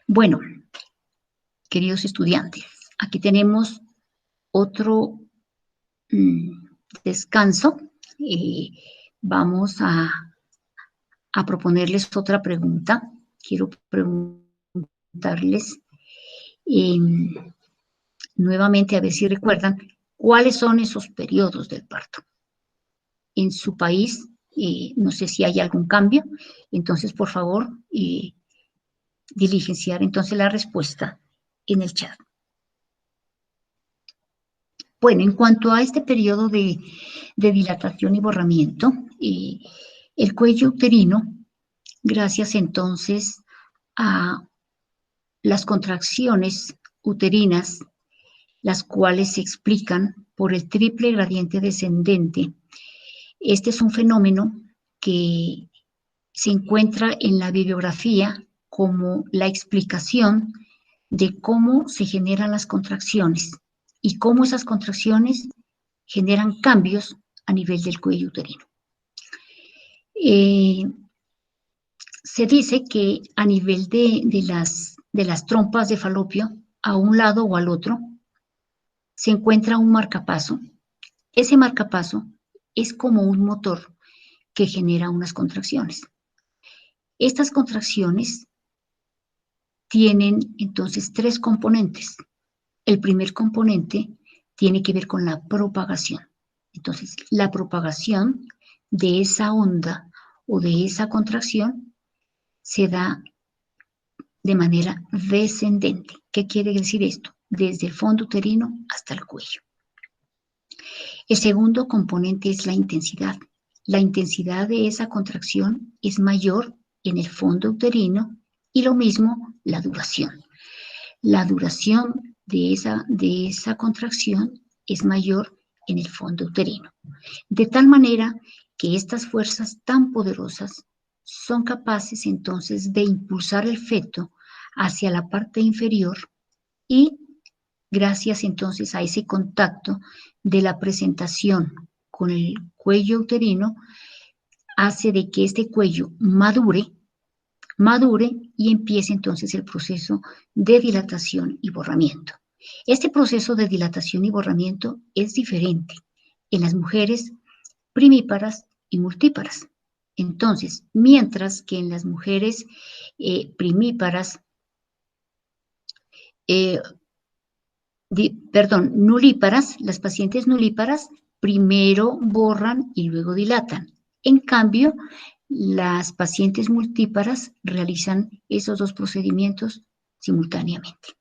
Bueno, queridos estudiantes, aquí tenemos otro descanso. Vamos a proponerles otra pregunta. Quiero preguntarles nuevamente, a ver si recuerdan, ¿cuáles son esos periodos del parto? En su país, no sé si hay algún cambio, entonces, por favor, diligenciar entonces la respuesta en el chat. Bueno, en cuanto a este periodo de dilatación y borramiento, el cuello uterino, gracias entonces a las contracciones uterinas, las cuales se explican por el triple gradiente descendente. Este es un fenómeno que se encuentra en la bibliografía como la explicación de cómo se generan las contracciones y cómo esas contracciones generan cambios a nivel del cuello uterino. Se dice que a nivel de las trompas de falopio, a un lado o al otro, se encuentra un marcapaso. Ese marcapaso es como un motor que genera unas contracciones. Estas contracciones tienen entonces 3 componentes. El primer componente tiene que ver con la propagación. Entonces, la propagación de esa onda o de esa contracción se da de manera descendente. ¿Qué quiere decir esto? Desde el fondo uterino hasta el cuello. El segundo componente es la intensidad. La intensidad de esa contracción es mayor en el fondo uterino y lo mismo la duración. La duración de esa contracción es mayor en el fondo uterino. De tal manera que estas fuerzas tan poderosas son capaces entonces de impulsar el feto hacia la parte inferior y gracias entonces a ese contacto de la presentación con el cuello uterino, hace de que este cuello madure y empiece entonces el proceso de dilatación y borramiento. Este proceso de dilatación y borramiento es diferente en las mujeres primíparas y multíparas. Entonces, mientras que en las mujeres primíparas, nulíparas, las pacientes nulíparas primero borran y luego dilatan. En cambio, las pacientes multíparas realizan esos dos procedimientos simultáneamente.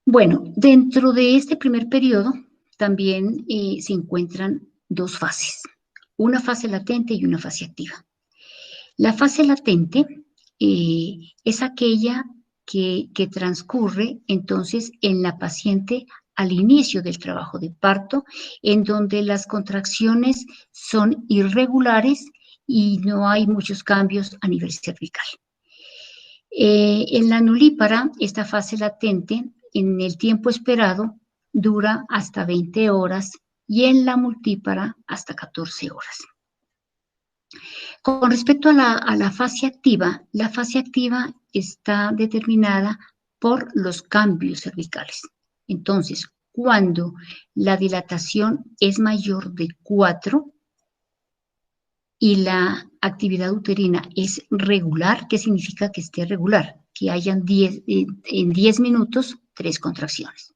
Bueno, dentro de este primer periodo también se encuentran dos fases, una fase latente y una fase activa. La fase latente es aquella que transcurre entonces en la paciente al inicio del trabajo de parto, en donde las contracciones son irregulares y no hay muchos cambios a nivel cervical. En la nulípara, esta fase latente, en el tiempo esperado, dura hasta 20 horas y en la multípara hasta 14 horas. Con respecto a la fase activa está determinada por los cambios cervicales. Entonces, cuando la dilatación es mayor de 4 y la actividad uterina es regular, ¿qué significa que esté regular? Que hayan en 10 minutos 3 contracciones.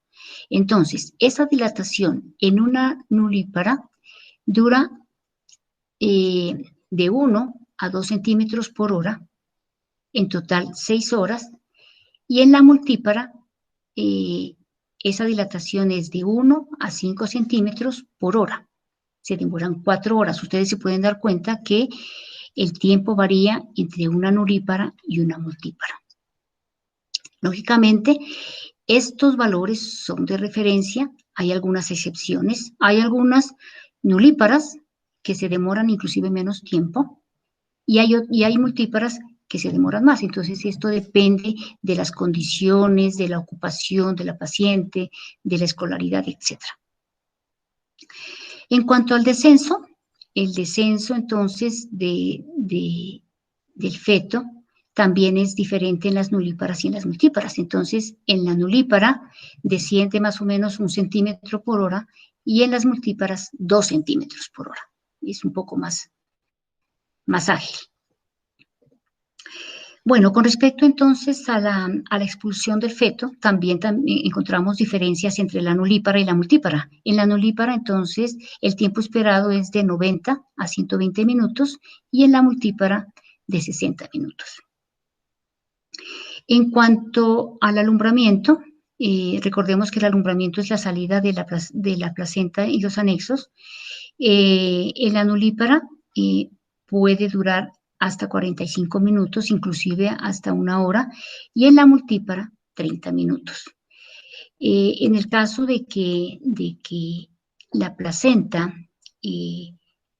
Entonces, esa dilatación en una nulípara dura de 1 a 2 centímetros por hora, en total 6 horas, y en la multípara esa dilatación es de 1 a 5 centímetros por hora. Se demoran 4 horas. Ustedes se pueden dar cuenta que el tiempo varía entre una nulípara y una multípara. Lógicamente, estos valores son de referencia, hay algunas excepciones, hay algunas nulíparas que se demoran inclusive menos tiempo y hay multíparas que se demoran más. Entonces, esto depende de las condiciones, de la ocupación de la paciente, de la escolaridad, etc. En cuanto al descenso, el descenso entonces del feto también es diferente en las nulíparas y en las multíparas. Entonces, en la nulípara desciende más o menos 1 centímetro por hora y en las multíparas 2 centímetros por hora. Es un poco más ágil. Bueno, con respecto entonces a la expulsión del feto, también encontramos diferencias entre la nulípara y la multípara. En la nulípara, entonces, el tiempo esperado es de 90 a 120 minutos y en la multípara de 60 minutos. En cuanto al alumbramiento, recordemos que el alumbramiento es la salida de la placenta y los anexos. En la nulípara puede durar hasta 45 minutos, inclusive hasta 1 hora, y en la multípara 30 minutos. En el caso de que la placenta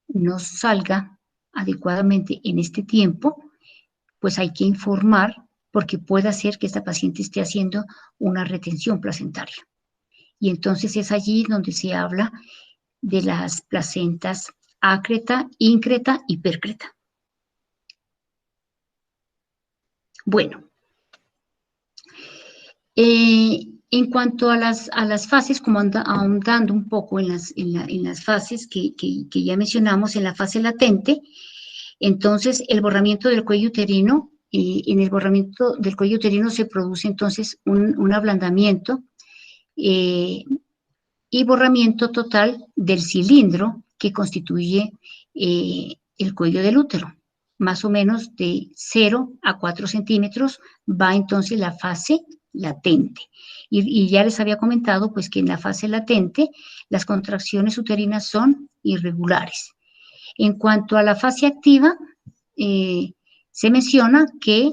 no salga adecuadamente en este tiempo, pues hay que informar porque puede ser que esta paciente esté haciendo una retención placentaria. Y entonces es allí donde se habla de las placentas acreta, íncreta y percreta. Bueno, en cuanto a las fases, como ahondando un poco en las fases que ya mencionamos, en la fase latente, entonces el borramiento del cuello uterino en el borramiento del cuello uterino se produce entonces un ablandamiento y borramiento total del cilindro que constituye el cuello del útero. Más o menos de 0 a 4 centímetros va entonces la fase latente. Y ya les había comentado pues que en la fase latente las contracciones uterinas son irregulares. En cuanto a la fase activa, se menciona que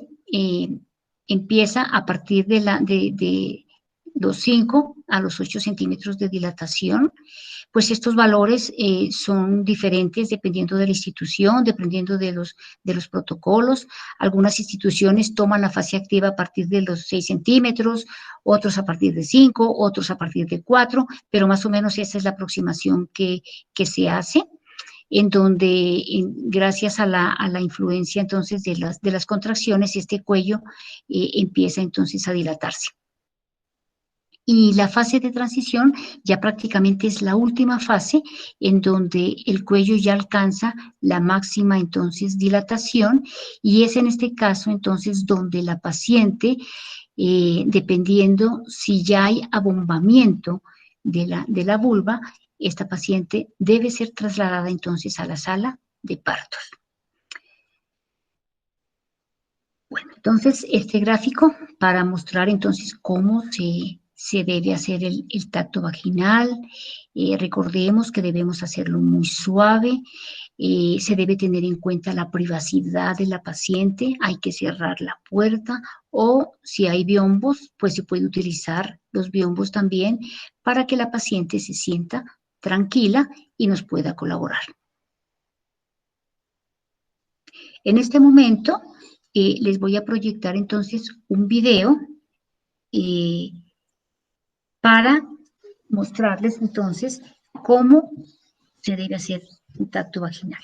empieza a partir de los 5 a los 8 centímetros de dilatación, pues estos valores son diferentes dependiendo de la institución, dependiendo de los protocolos. Algunas instituciones toman la fase activa a partir de los 6 centímetros, otros a partir de 5, otros a partir de 4, pero más o menos esa es la aproximación que se hace en donde gracias a la influencia entonces de las contracciones, este cuello empieza entonces a dilatarse. Y la fase de transición ya prácticamente es la última fase en donde el cuello ya alcanza la máxima entonces dilatación y es en este caso entonces donde la paciente, dependiendo si ya hay abombamiento de la vulva, esta paciente debe ser trasladada entonces a la sala de partos. Bueno, entonces este gráfico para mostrar entonces cómo se debe hacer el tacto vaginal. Recordemos que debemos hacerlo muy suave. Se debe tener en cuenta la privacidad de la paciente. Hay que cerrar la puerta o si hay biombos, pues se puede utilizar los biombos también para que la paciente se sienta tranquila y nos pueda colaborar. En este momento les voy a proyectar entonces un video eh, para mostrarles entonces cómo se debe hacer un tacto vaginal.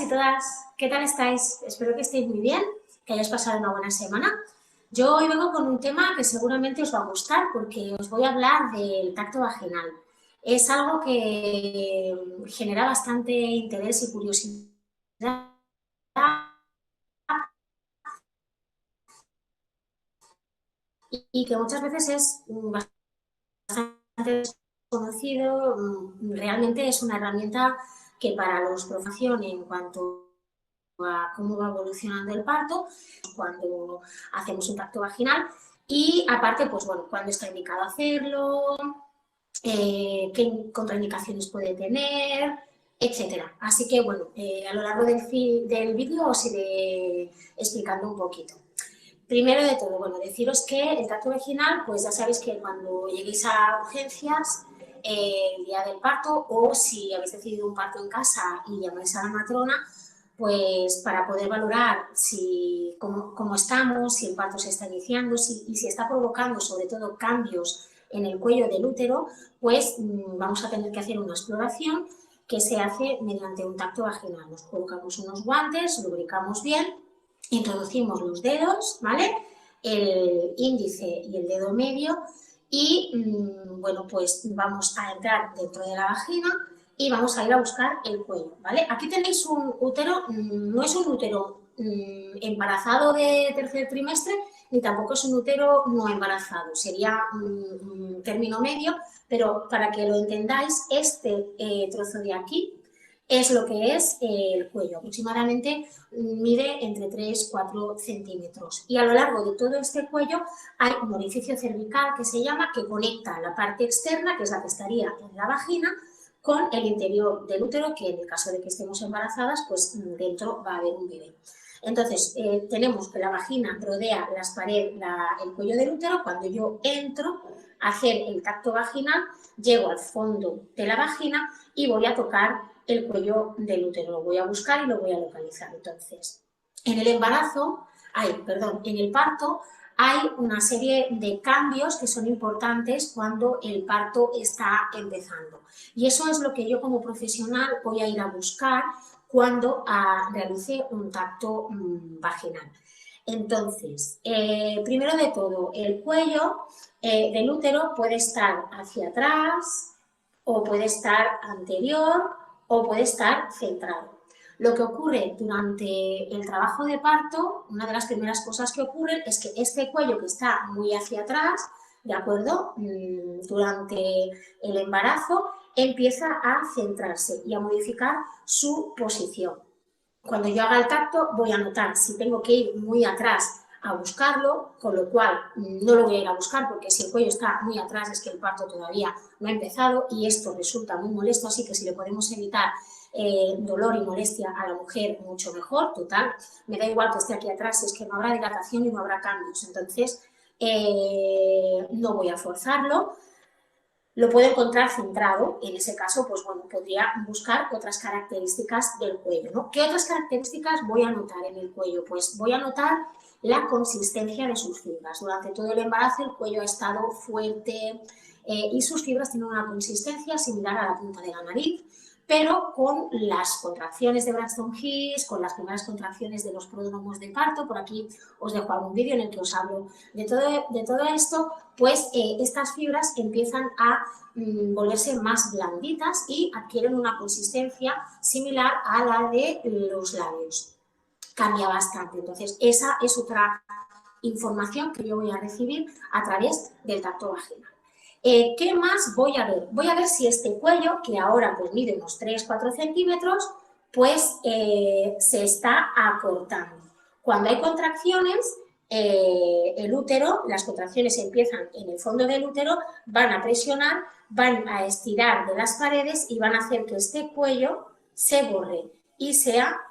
y todas, ¿qué tal estáis? Espero que estéis muy bien, que hayáis pasado una buena semana. Yo hoy vengo con un tema que seguramente os va a gustar porque os voy a hablar del tacto vaginal. Es algo que genera bastante interés y curiosidad y que muchas veces es bastante desconocido. Realmente es una herramienta que para los profesionales en cuanto a cómo va evolucionando el parto, cuando hacemos un tacto vaginal y aparte, pues bueno, cuándo está indicado hacerlo, qué contraindicaciones puede tener, etcétera. Así que bueno, a lo largo del vídeo os iré explicando un poquito. Primero de todo, bueno, deciros que el tacto vaginal, pues ya sabéis que cuando lleguéis a urgencias, el día del parto, o si habéis decidido un parto en casa y llamáis a la matrona, pues para poder valorar cómo estamos, si el parto se está iniciando y si está provocando sobre todo cambios en el cuello del útero, pues vamos a tener que hacer una exploración que se hace mediante un tacto vaginal. Nos colocamos unos guantes, lubricamos bien, introducimos los dedos, ¿vale? El índice y el dedo medio y, bueno, pues vamos a entrar dentro de la vagina y vamos a ir a buscar el cuello, ¿vale? Aquí tenéis un útero, no es un útero embarazado de tercer trimestre, ni tampoco es un útero no embarazado, sería un término medio, pero para que lo entendáis, este trozo de aquí es lo que es el cuello, aproximadamente mide entre 3-4 centímetros y a lo largo de todo este cuello hay un orificio cervical que se llama, que conecta la parte externa, que es la que estaría en la vagina, con el interior del útero, que en el caso de que estemos embarazadas, pues dentro va a haber un bebé. Entonces, tenemos que la vagina rodea las paredes, el cuello del útero. Cuando yo entro a hacer el tacto vaginal, llego al fondo de la vagina y voy a tocar el cuello del útero, lo voy a buscar y lo voy a localizar. Entonces, en el en el parto hay una serie de cambios que son importantes cuando el parto está empezando. Y eso es lo que yo como profesional voy a ir a buscar cuando realice un tacto vaginal. Entonces, primero de todo, el cuello del útero puede estar hacia atrás o puede estar anterior o puede estar centrado. Lo que ocurre durante el trabajo de parto, una de las primeras cosas que ocurren es que este cuello que está muy hacia atrás, ¿de acuerdo? Durante el embarazo empieza a centrarse y a modificar su posición. Cuando yo haga el tacto voy a notar si tengo que ir muy atrás a buscarlo, con lo cual no lo voy a ir a buscar porque si el cuello está muy atrás es que el parto todavía no ha empezado y esto resulta muy molesto, así que si le podemos evitar dolor y molestia a la mujer, mucho mejor. Total, me da igual que esté aquí atrás, si es que no habrá dilatación y no habrá cambios, entonces no voy a forzarlo. Lo puedo encontrar centrado, en ese caso, pues bueno, podría buscar otras características del cuello, ¿no? ¿Qué otras características voy a notar en el cuello? Pues voy a notar la consistencia de sus fibras. Durante todo el embarazo el cuello ha estado fuerte y sus fibras tienen una consistencia similar a la punta de la nariz, pero con las contracciones de Braxton Hicks, con las primeras contracciones de los pródromos de parto. Por aquí os dejo algún vídeo en el que os hablo de todo esto, pues estas fibras empiezan a volverse más blanditas y adquieren una consistencia similar a la de los labios. Cambia bastante, entonces esa es otra información que yo voy a recibir a través del tacto vaginal. ¿Qué más voy a ver? Voy a ver si este cuello, que ahora pues mide unos 3-4 centímetros, pues se está acortando. Cuando hay contracciones, el útero, las contracciones empiezan en el fondo del útero, van a presionar, van a estirar de las paredes y van a hacer que este cuello se borre y sea,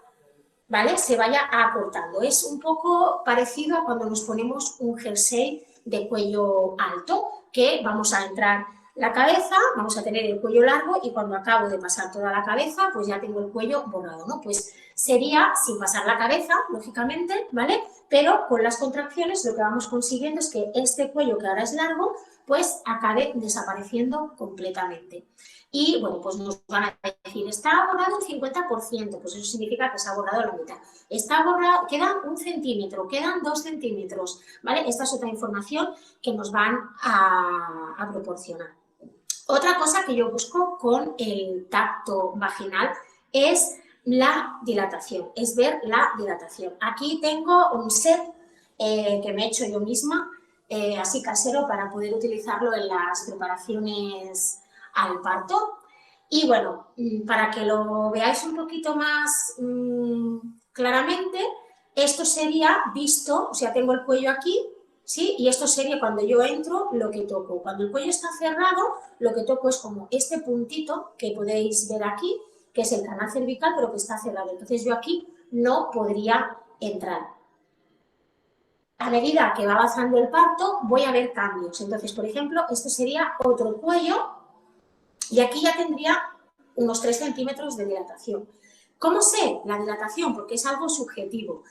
¿vale?, se vaya acortando. Es un poco parecido a cuando nos ponemos un jersey de cuello alto, que vamos a entrar la cabeza, vamos a tener el cuello largo y cuando acabo de pasar toda la cabeza, pues ya tengo el cuello borrado, ¿no? Pues sería sin pasar la cabeza, lógicamente, ¿vale? Pero con las contracciones lo que vamos consiguiendo es que este cuello que ahora es largo, pues acabe desapareciendo completamente. y, bueno, pues nos van a decir, está borrado un 50%, pues eso significa que se ha borrado la mitad. Está borrado, quedan 1 centímetro, quedan 2 centímetros, ¿vale? Esta es otra información que nos van a proporcionar. Otra cosa que yo busco con el tacto vaginal es la dilatación, es ver la dilatación. Aquí tengo un set que me he hecho yo misma, así casero, para poder utilizarlo en las preparaciones al parto. Y bueno, para que lo veáis un poquito más claramente, esto sería visto, o sea, tengo el cuello aquí, ¿sí? Y esto sería cuando yo entro lo que toco. Cuando el cuello está cerrado, lo que toco es como este puntito que podéis ver aquí, que es el canal cervical, pero que está cerrado. Entonces yo aquí no podría entrar. A medida que va avanzando el parto, voy a ver cambios. Entonces, por ejemplo, esto sería otro cuello y aquí ya tendría unos 3 centímetros de dilatación. ¿Cómo sé la dilatación? Porque es algo subjetivo.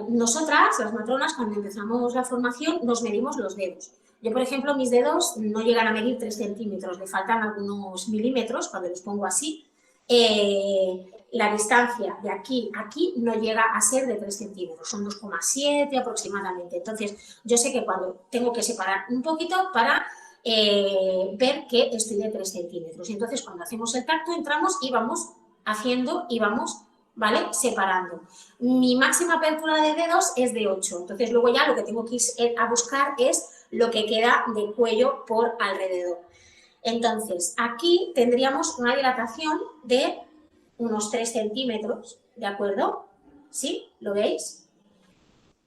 Nosotras, las matronas, cuando empezamos la formación, nos medimos los dedos. Yo, por ejemplo, mis dedos no llegan a medir 3 centímetros, le faltan algunos milímetros cuando los pongo así. La distancia de aquí a aquí no llega a ser de 3 centímetros, son 2,7 aproximadamente. Entonces, yo sé que cuando tengo que separar un poquito para ver que estoy de 3 centímetros. Entonces, cuando hacemos el tacto, entramos y vamos haciendo y vamos, ¿vale?, separando. Mi máxima apertura de dedos es de 8, entonces luego ya lo que tengo que ir a buscar es lo que queda de cuello por alrededor. Entonces, aquí tendríamos una dilatación de unos 3 centímetros, ¿de acuerdo? ¿Sí? ¿Lo veis?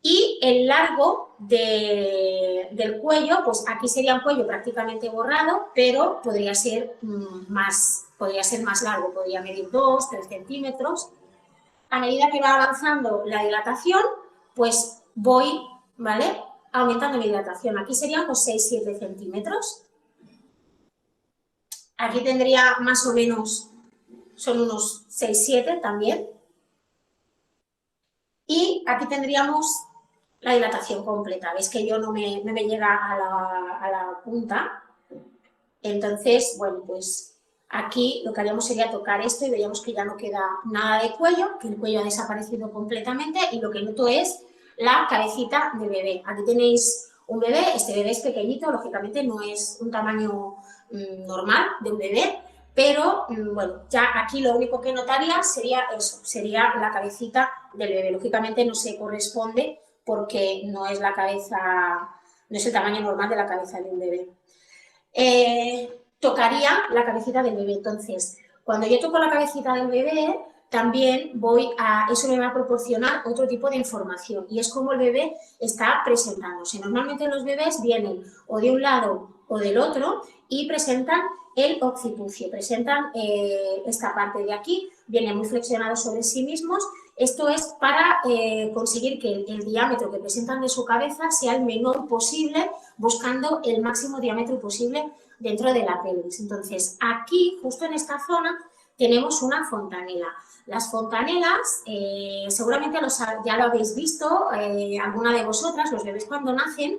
Y el largo del cuello, pues aquí sería un cuello prácticamente borrado, pero podría ser más largo, podría medir 2, 3 centímetros. A medida que va avanzando la dilatación, pues voy, ¿vale?, aumentando mi dilatación. Aquí serían unos 6-7 centímetros. Aquí tendría más o menos, son unos 6-7 también. Y aquí tendríamos la dilatación completa. Veis que yo no me llega a la punta. Entonces, bueno, pues aquí lo que haríamos sería tocar esto y veríamos que ya no queda nada de cuello, que el cuello ha desaparecido completamente y lo que noto es la cabecita del bebé. Aquí tenéis un bebé, este bebé es pequeñito, lógicamente no es un tamaño normal de un bebé, pero bueno, ya aquí lo único que notaría sería eso, sería la cabecita del bebé. Lógicamente no se corresponde porque no es la cabeza, no es el tamaño normal de la cabeza de un bebé. Tocaría la cabecita del bebé. Entonces, cuando yo toco la cabecita del bebé, también eso me va a proporcionar otro tipo de información y es cómo el bebé está presentándose. Normalmente los bebés vienen o de un lado o del otro y presentan el occipucio, presentan esta parte de aquí, vienen muy flexionados sobre sí mismos. Esto es para conseguir que el diámetro que presentan de su cabeza sea el menor posible, buscando el máximo diámetro posible dentro de la pelvis. Entonces, aquí, justo en esta zona, tenemos una fontanela. Las fontanelas, seguramente ya lo habéis visto, alguna de vosotras, los bebés cuando nacen,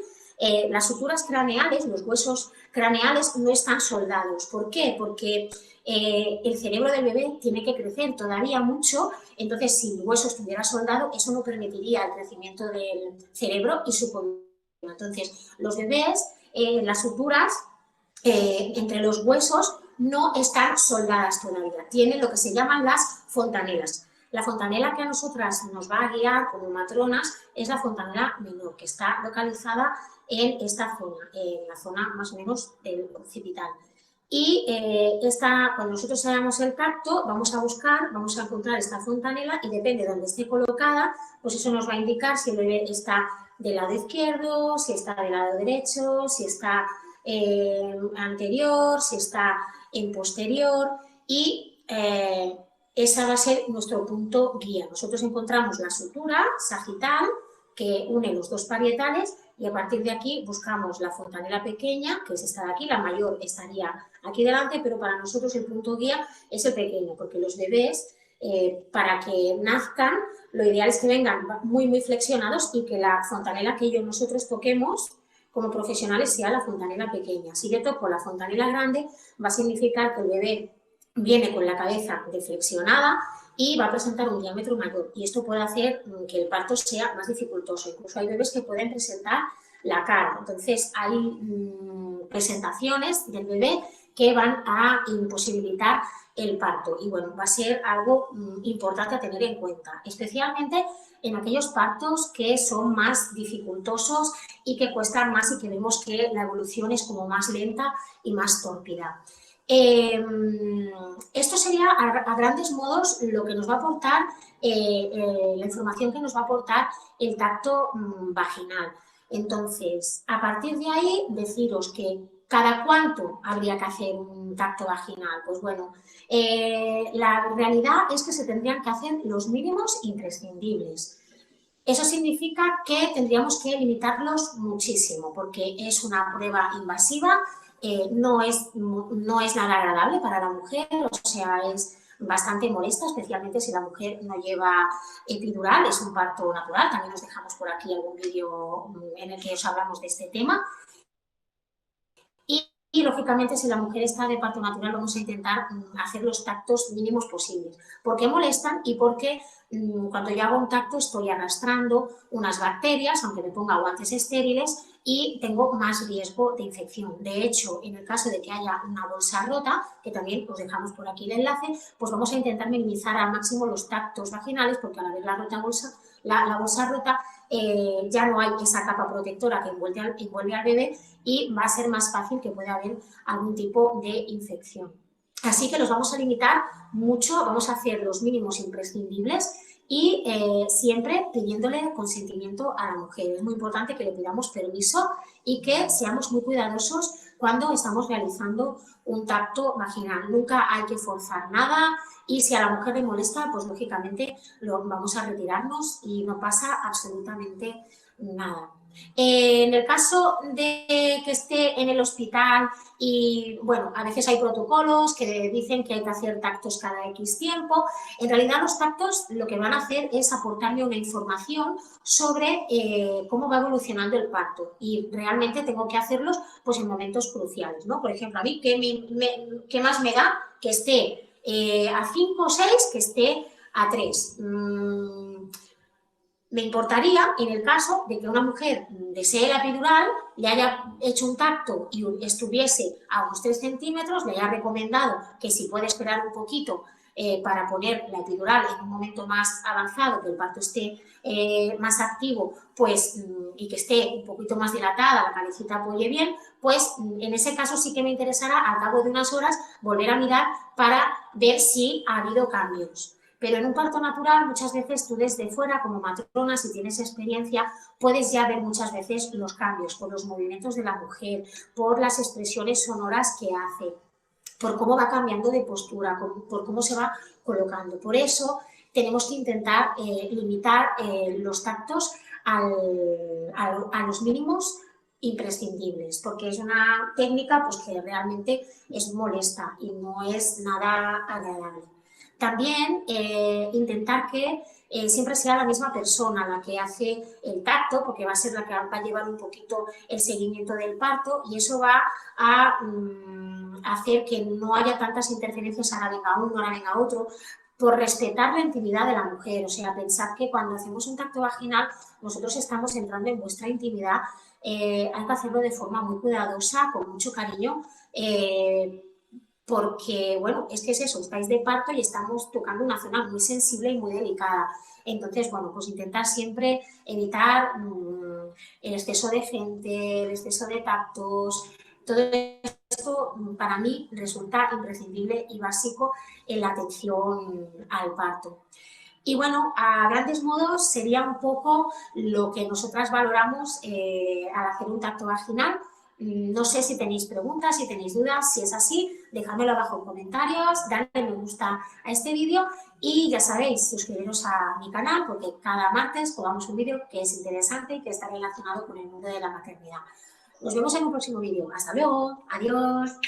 las suturas craneales, los huesos craneales no están soldados. ¿Por qué? Porque el cerebro del bebé tiene que crecer todavía mucho, entonces si el hueso estuviera soldado, eso no permitiría el crecimiento del cerebro y su población. Entonces, los bebés, las suturas entre los huesos no están soldadas todavía, tienen lo que se llaman las fontanelas. La fontanela que a nosotras nos va a guiar como matronas es la fontanela menor, que está localizada en esta zona, en la zona más o menos del occipital. Y cuando nosotros hagamos el tacto, vamos a encontrar esta fontanela y depende de dónde esté colocada, pues eso nos va a indicar si el bebé está del lado izquierdo, si está del lado derecho, si está anterior, si está en posterior y esa va a ser nuestro punto guía. Nosotros encontramos la sutura sagital que une los dos parietales y a partir de aquí buscamos la fontanela pequeña, que es esta de aquí, la mayor estaría aquí delante, pero para nosotros el punto guía es el pequeño, porque los bebés, para que nazcan, lo ideal es que vengan muy, muy flexionados y que la fontanela que nosotros toquemos como profesionales sea la fontanela pequeña. Si yo toco la fontanela grande, va a significar que el bebé viene con la cabeza deflexionada y va a presentar un diámetro mayor, y esto puede hacer que el parto sea más dificultoso. Incluso hay bebés que pueden presentar la cara. Entonces hay presentaciones del bebé que van a imposibilitar el parto, y bueno, va a ser algo importante a tener en cuenta, especialmente en aquellos partos que son más dificultosos y que cuestan más y que vemos que la evolución es como más lenta y más tórpida. Esto sería a grandes modos lo que nos va a aportar, la información que nos va a aportar el tacto vaginal. Entonces, a partir de ahí, deciros que ¿cada cuánto habría que hacer un tacto vaginal? Pues bueno, la realidad es que se tendrían que hacer los mínimos imprescindibles. Eso significa que tendríamos que limitarlos muchísimo, porque es una prueba invasiva, no es nada agradable para la mujer, o sea, es bastante molesta, especialmente si la mujer no lleva epidural, es un parto natural. También os dejamos por aquí algún vídeo en el que os hablamos de este tema. Y, lógicamente, si la mujer está de parto natural, vamos a intentar hacer los tactos mínimos posibles. ¿Por qué molestan? Y porque cuando yo hago un tacto estoy arrastrando unas bacterias, aunque me ponga guantes estériles, y tengo más riesgo de infección. De hecho, en el caso de que haya una bolsa rota, que también os dejamos por aquí el enlace, pues vamos a intentar minimizar al máximo los tactos vaginales, porque al haber la bolsa rota, ya no hay esa capa protectora que envuelve al bebé, y va a ser más fácil que pueda haber algún tipo de infección. Así que los vamos a limitar mucho, vamos a hacer los mínimos imprescindibles y siempre pidiéndole consentimiento a la mujer. Es muy importante que le pidamos permiso y que seamos muy cuidadosos cuando estamos realizando un tacto vaginal. Nunca hay que forzar nada, y si a la mujer le molesta, pues lógicamente vamos a retirarnos y no pasa absolutamente nada. En el caso de que esté en el hospital y, bueno, a veces hay protocolos que dicen que hay que hacer tactos cada X tiempo. En realidad los tactos lo que van a hacer es aportarme una información sobre cómo va evolucionando el parto, y realmente tengo que hacerlos pues en momentos cruciales, ¿no? Por ejemplo, a mí, ¿qué más me da que esté a 5 o 6 que esté a 3? Me importaría, en el caso de que una mujer desee la epidural, le haya hecho un tacto y estuviese a unos 3 centímetros, le haya recomendado que si puede esperar un poquito para poner la epidural en un momento más avanzado, que el parto esté más activo, pues, y que esté un poquito más dilatada, la cabecita apoye bien, pues en ese caso sí que me interesará, al cabo de unas horas, volver a mirar para ver si ha habido cambios. Pero en un parto natural, muchas veces tú desde fuera, como matrona, si tienes experiencia, puedes ya ver muchas veces los cambios por los movimientos de la mujer, por las expresiones sonoras que hace, por cómo va cambiando de postura, por cómo se va colocando. Por eso tenemos que intentar limitar los tactos a los mínimos imprescindibles, porque es una técnica pues, que realmente es molesta y no es nada agradable. También intentar que siempre sea la misma persona la que hace el tacto, porque va a ser la que va a llevar un poquito el seguimiento del parto, y eso va a hacer que no haya tantas interferencias, ahora venga uno, ahora venga otro, por respetar la intimidad de la mujer. O sea, pensar que cuando hacemos un tacto vaginal nosotros estamos entrando en vuestra intimidad, hay que hacerlo de forma muy cuidadosa, con mucho cariño, porque, bueno, es que es eso, estáis de parto y estamos tocando una zona muy sensible y muy delicada. Entonces, bueno, pues intentar siempre evitar el exceso de gente, el exceso de tactos. Todo esto para mí resulta imprescindible y básico en la atención al parto. Y bueno, a grandes modos sería un poco lo que nosotras valoramos al hacer un tacto vaginal. No sé si tenéis preguntas, si tenéis dudas. Si es así, dejadmelo abajo en comentarios, dadle me gusta a este vídeo y ya sabéis, suscribiros a mi canal, porque cada martes colgamos un vídeo que es interesante y que está relacionado con el mundo de la maternidad. Nos vemos en un próximo vídeo. Hasta luego. Adiós.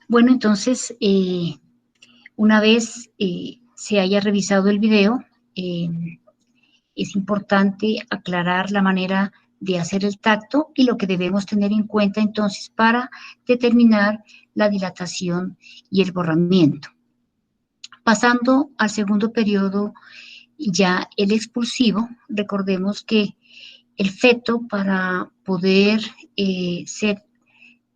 Bueno, entonces, una vez se haya revisado el video, es importante aclarar la manera de hacer el tacto y lo que debemos tener en cuenta entonces para determinar la dilatación y el borramiento. Pasando al segundo periodo, ya el expulsivo, recordemos que el feto para poder ser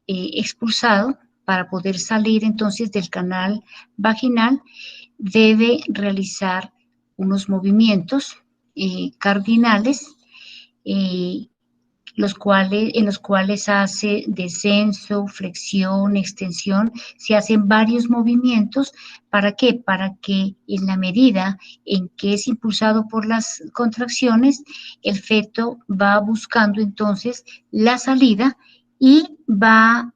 expulsado, para poder salir entonces del canal vaginal, debe realizar unos movimientos cardinales en los cuales hace descenso, flexión, extensión, se hacen varios movimientos. ¿Para qué? Para que en la medida en que es impulsado por las contracciones, el feto va buscando entonces la salida y va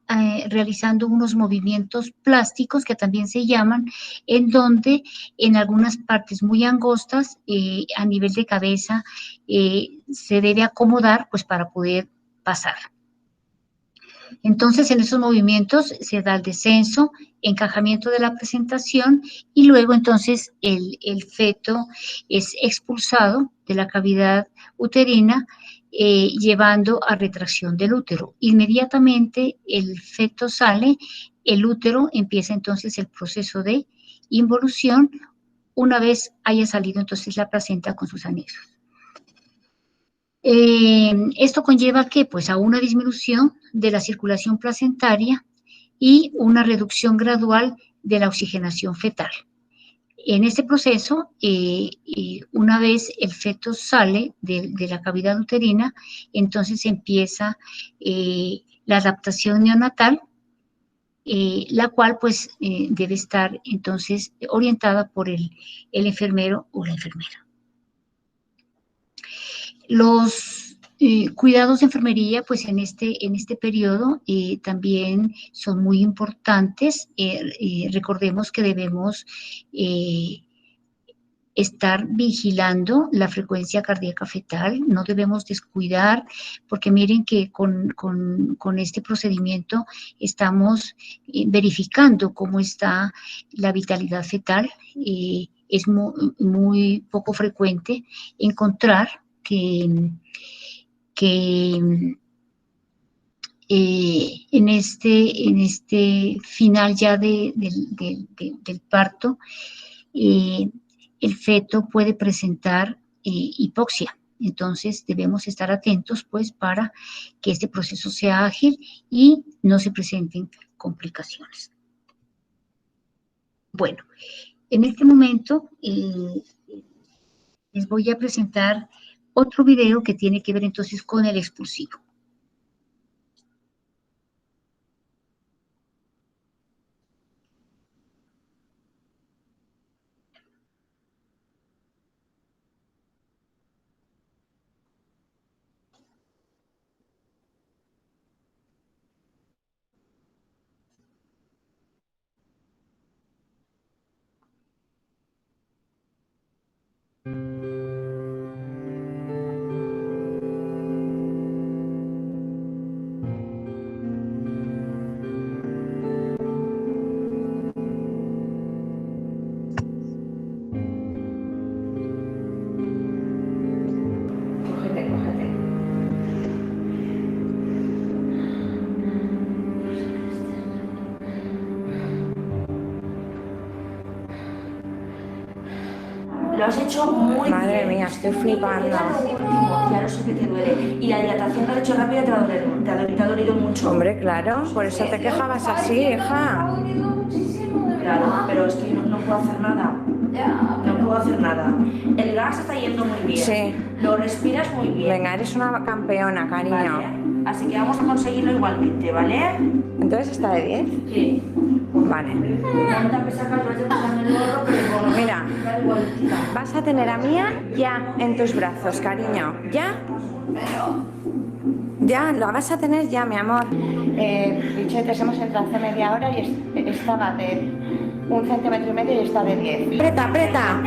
realizando unos movimientos plásticos que también se llaman, en donde en algunas partes muy angostas, a nivel de cabeza, se debe acomodar pues para poder pasar. Entonces, en esos movimientos se da el descenso, encajamiento de la presentación y luego entonces el feto es expulsado de la cavidad uterina, llevando a retracción del útero. Inmediatamente el feto sale, el útero empieza entonces el proceso de involución una vez haya salido entonces la placenta con sus anexos. Esto conlleva ¿qué? Pues a una disminución de la circulación placentaria y una reducción gradual de la oxigenación fetal. En este proceso, una vez el feto sale de la cavidad uterina, entonces empieza la adaptación neonatal, la cual pues debe estar entonces orientada por el enfermero o la enfermera. Los cuidados de enfermería, pues en este periodo también son muy importantes. Recordemos que debemos estar vigilando la frecuencia cardíaca fetal, no debemos descuidar, porque miren que con este procedimiento estamos verificando cómo está la vitalidad fetal. Es muy poco frecuente encontrar que en este final ya del parto, el feto puede presentar hipoxia. Entonces debemos estar atentos pues para que este proceso sea ágil y no se presenten complicaciones. Bueno, en este momento les voy a presentar otro video que tiene que ver entonces con el expulsivo. Lo has hecho muy bien. Madre mía, estoy flipando. Ya lo sé que te duele. Y la dilatación que has hecho rápida te ha dolido mucho. Hombre, claro, por eso te quejabas así, hija. Claro, pero es que no puedo hacer nada. No puedo hacer nada. El gas está yendo muy bien. Sí. Lo respiras muy bien. Venga, eres una campeona, cariño. Vale. Así que vamos a conseguirlo igualmente, ¿vale? ¿Entonces está de 10? Sí. Vale. Mira, Mira, vas a tener a Mía ya en tus brazos, cariño. ¿Ya? Ya, lo vas a tener ya, mi amor. Bichetes, hemos entrado hace media hora y estaba de 1,5 centímetros y está de 10. ¡Aprieta, aprieta!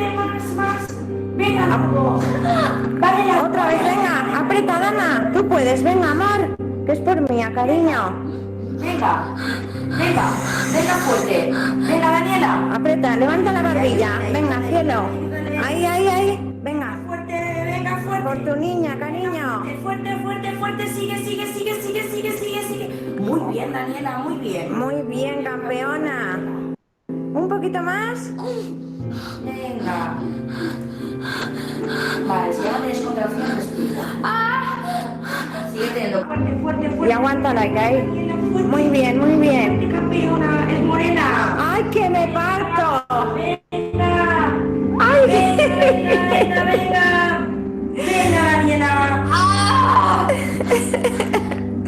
más. Venga, vale, ya. Otra vez, venga, aprieta, Dana. Tú puedes, venga, amor. Que es por Mía, cariño. Venga, venga, venga fuerte. Venga, Daniela. Aprieta, levanta la barbilla. Venga, cielo. Ahí, ahí, ahí. Venga. Fuerte, venga, fuerte. Por tu niña, cariño. Fuerte, fuerte, fuerte. Sigue, sigue, sigue, sigue, sigue, sigue, sigue. Muy bien, Daniela, muy bien. Muy bien, campeona. ¿Un poquito más? Venga. Vale, si ya no tienes contracción, respira. Sigue teniendo fuerte, fuerte, fuerte. Y aguántala, que ahí. Muy bien, muy bien. Campeona, es morena. ¡Ay, que me parto! Venga. ¡Ay! Venga, venga, venga. Venga, Daniela.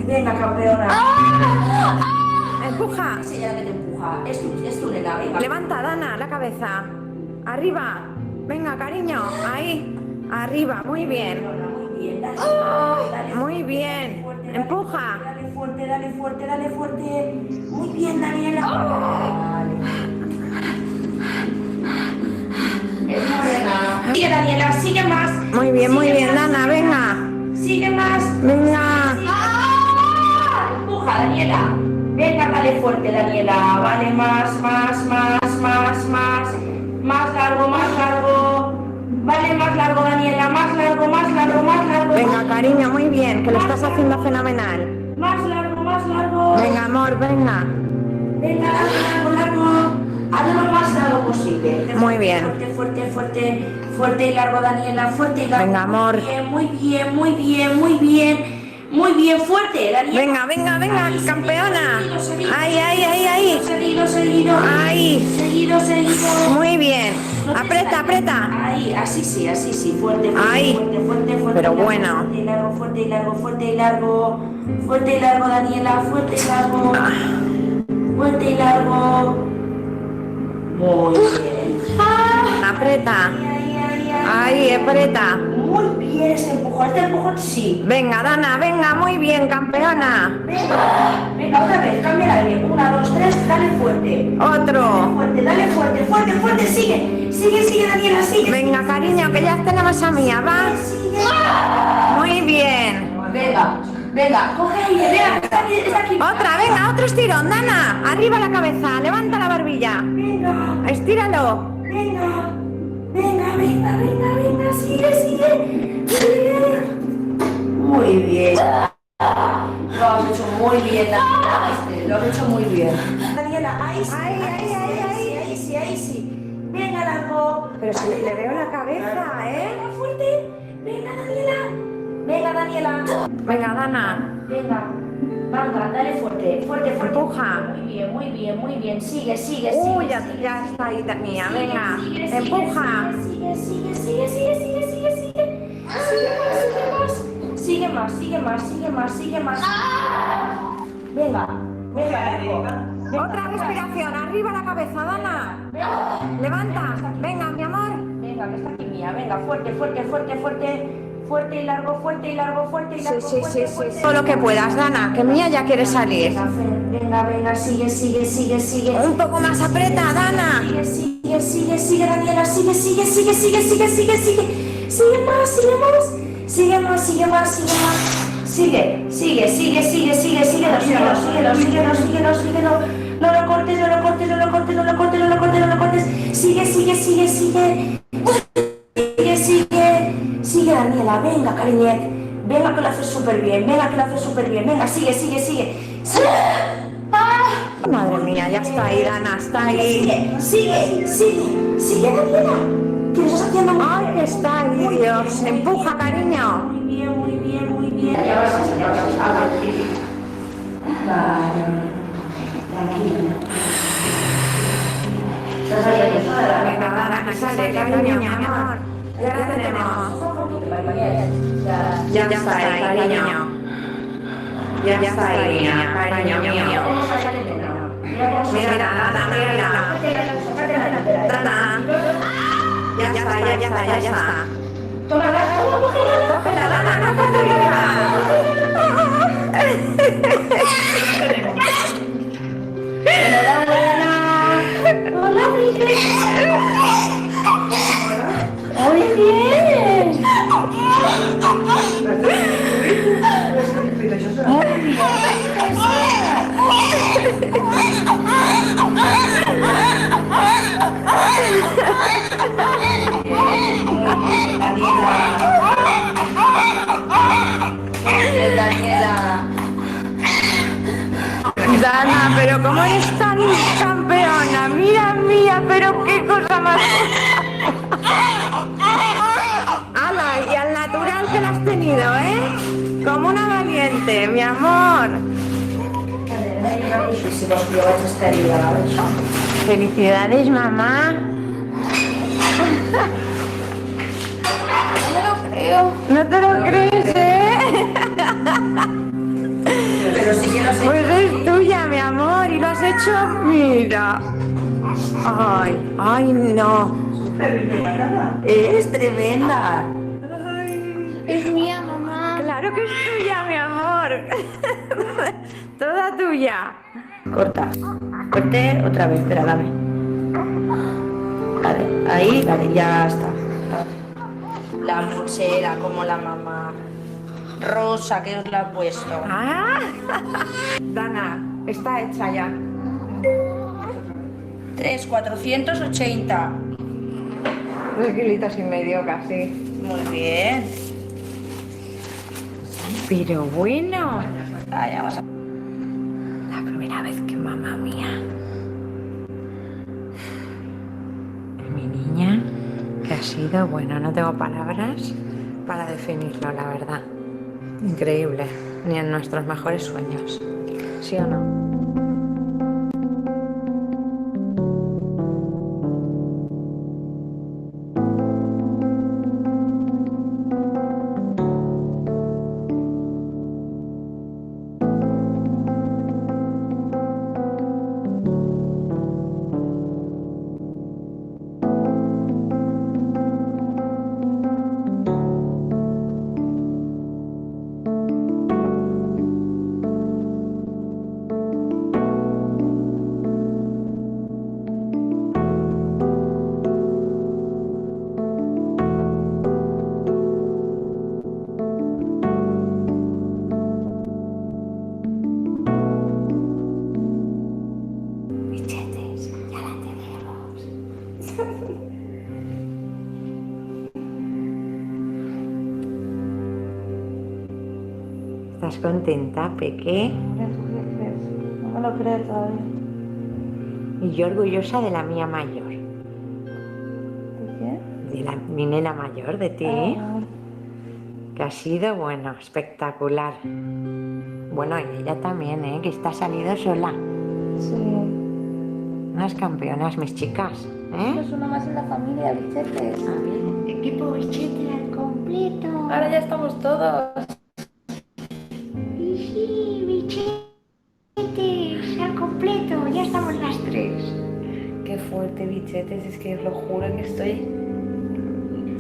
Venga, campeona. Empuja. Es ella la que te empuja. Es tu nena, venga. Levanta, Dana, la cabeza. Arriba. Venga, cariño. Ahí. Arriba. Muy bien. Muy bien, dale, dale. Muy bien. Fuerte, Empuja. Dale fuerte, dale fuerte, dale fuerte. Muy bien, Daniela. Vale. Es morena. Sigue, Daniela, sigue más. Muy bien, muy Sigue bien, más, Dana. sigue Venga. más. Sigue más. Venga. Empuja, Daniela. Venga, dale fuerte, Daniela. Vale, más, más, más, más, más. Más largo, más largo. Vale, más largo, Daniela. Más largo, más largo, más largo. Venga, cariño, muy bien. Que lo estás haciendo fenomenal. Más largo, más largo. Venga, amor, venga. Venga, largo, largo. Hazlo lo más largo posible. Muy bien. Fuerte, fuerte, fuerte. Fuerte y largo, Daniela. Fuerte y largo. Venga, amor. Muy bien, muy bien, muy bien. Muy bien, fuerte, Daniela. Venga, venga, venga, Ahí, campeona. seguido, seguido. Ahí, ahí, ahí, ahí. Seguido, seguido. Ahí. Seguido, seguido. Muy bien. No te Aprieta, salgas. aprieta. Ahí, así sí, fuerte, fuerte, Ahí. fuerte, fuerte, fuerte. Pero y largo, bueno. Fuerte y largo, fuerte y largo, fuerte y largo. Fuerte y largo, Daniela, fuerte y largo. Fuerte y largo. Muy bien. Aprieta. Ahí, ahí, ahí. Ahí, aprieta. Muy bien, ese empujón sí. Venga, Dana, venga, muy bien, campeona. Venga, venga, otra vez, cambia el aire. 1, 2, 3, dale fuerte. Otro. Fuerte, dale fuerte, fuerte, fuerte, sigue. Sigue, sigue, Daniela, sigue. Venga, cariño, que ya tenemos a Mía, va. Sigue. Muy bien. Venga, venga, coge aire, venga, que está aquí. Otra, venga, otro estirón, Dana. Arriba la cabeza, levanta la barbilla. Venga, Estíralo. venga, venga, venga, venga, venga, sigue, sigue. Sigue. Muy bien. Lo has hecho muy bien, Daniela. Lo has hecho muy bien. Daniela, ahí sí, ahí sí. Venga, largo. Pero si le veo la cabeza, Venga, fuerte. Venga, Daniela. Venga, Daniela. Venga, Dana. Venga. Venga, dale fuerte, fuerte, fuerte. Empuja. Muy bien, muy bien, muy bien. Sigue, sigue, Uy, sigue. ya está ahí, Mía, Sigue, venga. sigue, sigue, Empuja. Sigue, sigue, sigue, sigue, sigue, sigue, sigue. Sigue más, sigue más, sigue más, sigue más, sigue más. Venga, venga, Otra respiración, arriba la cabeza, Dana. Levanta. Venga, mi amor. venga, que está aquí Mía. Venga, fuerte, fuerte, fuerte, fuerte. Fuerte y largo, fuerte y largo, fuerte y largo. Fuerte, fuerte. Todo lo que puedas, Dana, que Mía ya quiere salir. Venga, venga, venga, sigue, sigue, sigue, sigue. Un poco más aprieta, Dana. Sigue, sigue, sigue, sigue, Daniela, sigue, sigue, sigue, sigue, sigue, sigue, sigue. Sigue más, sigue más. Sigue más, sigue más, sigue más. Sigue, sigue, sigue, sigue, sigue, síguelo, síguelo, síguelo, síguelo, síguelo, síguelo. No lo cortes, no lo cortes, no lo cortes, no lo cortes, no lo cortes, no lo cortes. Sigue, sigue, sigue, sigue. Sigue, sigue. Sigue, Daniela, venga, cariñet. Venga, que lo haces súper bien, venga, que lo haces súper bien. Venga, sigue, sigue, sigue. Sigue. Madre mía, ya está ahí, Dana, está ahí. Sigue, sigue, sigue, Daniela. Que lo estás haciendo muy Ay, bien. que está ahí, Dios. Empuja, cariño. Muy bien, muy bien, muy bien. Tranquila. Venga, Dana, que sale, cariño, mi amor. Ya la tenemos. Ya está ahí, cariño. Ya está ahí, Mía, cariño mío. Mira, Dana, mira. Dana. Ya está, ya está, ya está. Cógela, Dana, no te Hola, muy bien. Muy bien. más. ¡Hala! Y al natural que la has tenido, ¿eh? Como una valiente, mi amor. Felicidades, mamá. No me lo creo. No te lo crees, ¿eh? Pero sí que lo sé. Pues es tuya, mi amor, y lo has hecho, mira. Ay, ay, no. Es tremenda. Es mía, mamá. Claro que es tuya, mi amor. Toda tuya. Corta. Corte otra vez, espera, dame. Vale, ahí, vale, ya está. La pulsera como la mamá. Rosa que os la ha puesto. Ah, Dana, está hecha ya. 3,480. 2,5 kilitos casi. Muy bien. Pero bueno. La primera vez que mamá mía. Mi niña, que ha sido, bueno, no tengo palabras para definirlo, la verdad. Increíble, ni en nuestros mejores sueños. ¿Sí o no? ¿Estás contenta, Peque? No me lo creo todavía. Y yo orgullosa de la mía mayor. ¿De qué? De mi nena mayor, de ti. Que ha sido, bueno, espectacular. Bueno, y ella también, ¿eh? Que está salido sola. Sí. Unas campeonas, mis chicas, ¿eh? Es una más en la familia, bichetes. A ver, equipo bichete al completo. Ahora ya estamos todos. Sí, bichetes al completo. Ya estamos las 3. Qué fuerte, bichetes. Es que os lo juro que estoy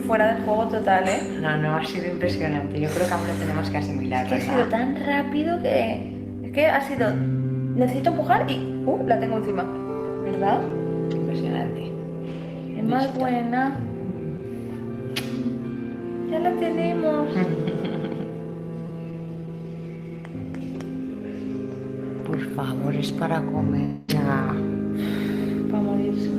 fuera de juego total, ¿eh? No, ha sido impresionante. Yo creo que aún lo tenemos que asimilar, Es que ha sido tan rápido que... Es que ha sido... Necesito empujar y... la tengo encima. ¿Verdad? Impresionante. Es más buena. Ya la tenemos. Por favor, es para comer. Ya. Para morirse.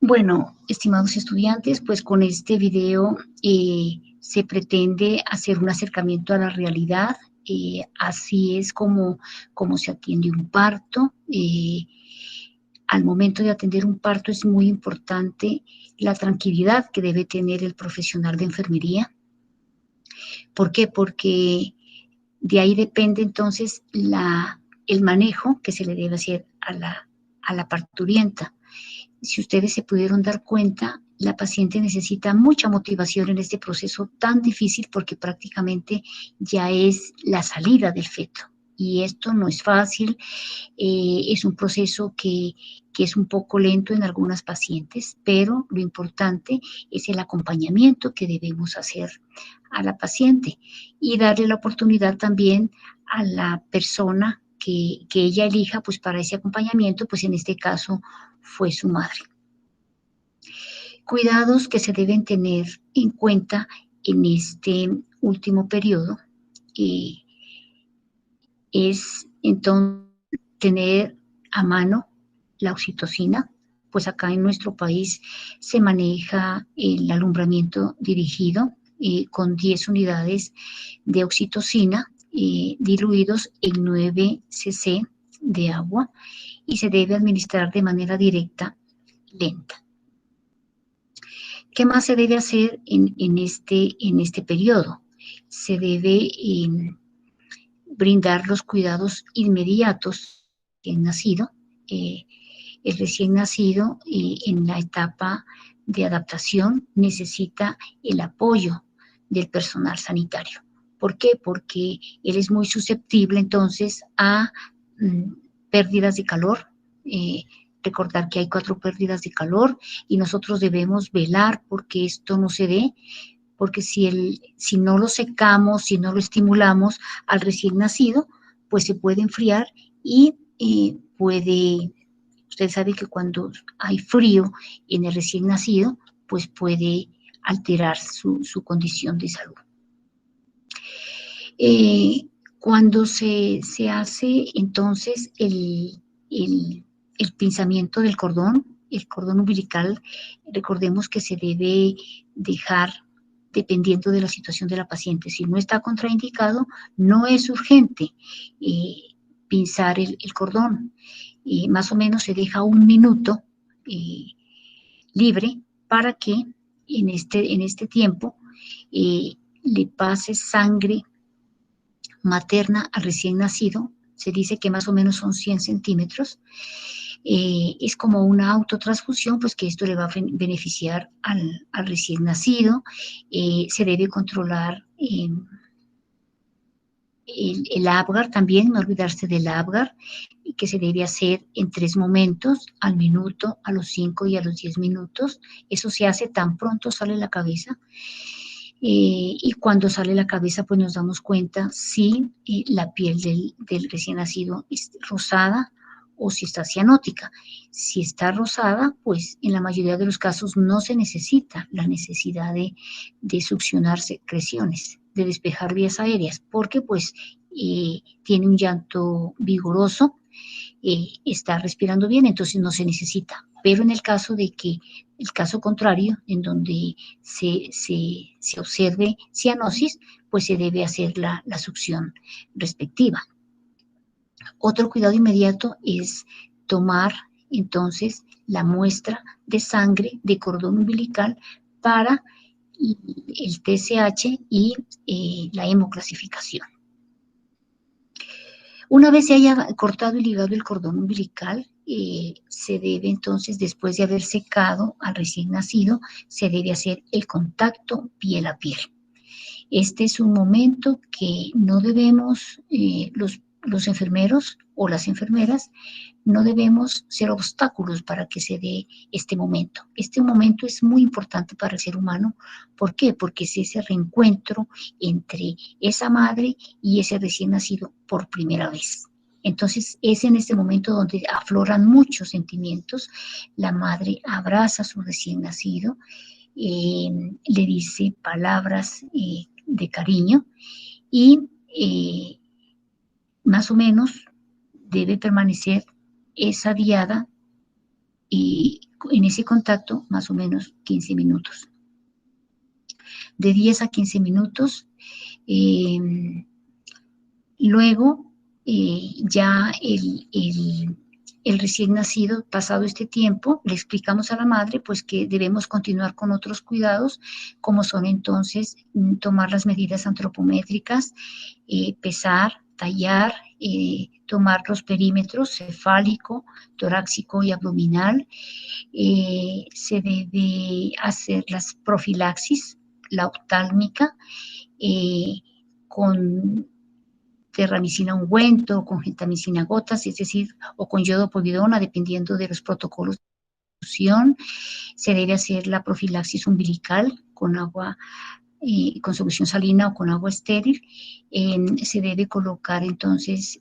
Bueno, estimados estudiantes, pues con este video se pretende hacer un acercamiento a la realidad. Así es como se atiende un parto. Al momento de atender un parto es muy importante la tranquilidad que debe tener el profesional de enfermería. ¿Por qué? Porque de ahí depende entonces el manejo que se le debe hacer a la parturienta. Si ustedes se pudieron dar cuenta, la paciente necesita mucha motivación en este proceso tan difícil porque prácticamente ya es la salida del feto y esto no es fácil, es un proceso que es un poco lento en algunas pacientes, pero lo importante es el acompañamiento que debemos hacer a la paciente y darle la oportunidad también a la persona que ella elija, pues para ese acompañamiento, pues en este caso fue su madre. Cuidados que se deben tener en cuenta en este último periodo es entonces tener a mano la oxitocina, pues acá en nuestro país se maneja el alumbramiento dirigido con 10 unidades de oxitocina diluidos en 9 cc de agua y se debe administrar de manera directa, lenta. ¿Qué más se debe hacer en este periodo? Se debe brindar los cuidados inmediatos del nacido. El recién nacido en la etapa de adaptación necesita el apoyo del personal sanitario. ¿Por qué? Porque él es muy susceptible entonces a pérdidas de calor. Recordar que hay 4 pérdidas de calor y nosotros debemos velar porque esto no se dé, porque si no lo secamos, si no lo estimulamos al recién nacido, pues se puede enfriar y usted sabe que cuando hay frío en el recién nacido, pues puede alterar su condición de salud. Cuando se hace entonces el pinzamiento del cordón, el cordón umbilical, recordemos que se debe dejar dependiendo de la situación de la paciente. Si no está contraindicado, no es urgente pinzar el cordón. Más o menos se deja 1 minuto libre para que en este tiempo le pase sangre materna al recién nacido. Se dice que más o menos son 100 centímetros. Es como una autotransfusión, pues que esto le va a beneficiar al recién nacido. Se debe controlar el Apgar también, no olvidarse del Apgar, que se debe hacer en 3 momentos, al minuto, a los 5 y a los 10 minutos. Eso se hace tan pronto sale la cabeza. Y cuando sale la cabeza, pues nos damos cuenta si la piel del recién nacido es rosada o si está cianótica. Si está rosada, pues en la mayoría de los casos no se necesita la necesidad de succionar secreciones, de despejar vías aéreas, porque pues tiene un llanto vigoroso, está respirando bien, entonces no se necesita. Pero en el caso el caso contrario, en donde se observe cianosis, pues se debe hacer la succión respectiva. Otro cuidado inmediato es tomar entonces la muestra de sangre de cordón umbilical para el TSH y la hemoclasificación. Una vez se haya cortado y ligado el cordón umbilical, se debe entonces, después de haber secado al recién nacido, se debe hacer el contacto piel a piel. Este es un momento que no debemos, los enfermeros o las enfermeras, no debemos ser obstáculos para que se dé este momento. Este momento es muy importante para el ser humano. ¿Por qué? Porque es ese reencuentro entre esa madre y ese recién nacido por primera vez. Entonces es en este momento donde afloran muchos sentimientos. La madre abraza a su recién nacido, le dice palabras de cariño y más o menos debe permanecer esa diada y en ese contacto más o menos 15 minutos. De 10 a 15 minutos, luego ya el recién nacido, pasado este tiempo, le explicamos a la madre pues que debemos continuar con otros cuidados, como son entonces tomar las medidas antropométricas, pesar, tallar, tomar los perímetros cefálico, torácico y abdominal. Se debe hacer las profilaxis, la oftálmica, con terramicina ungüento, o con gentamicina gotas, es decir, o con yodopovidona, dependiendo de los protocolos de infusión. Se debe hacer la profilaxis umbilical con agua, con solución salina o con agua estéril. Se debe colocar entonces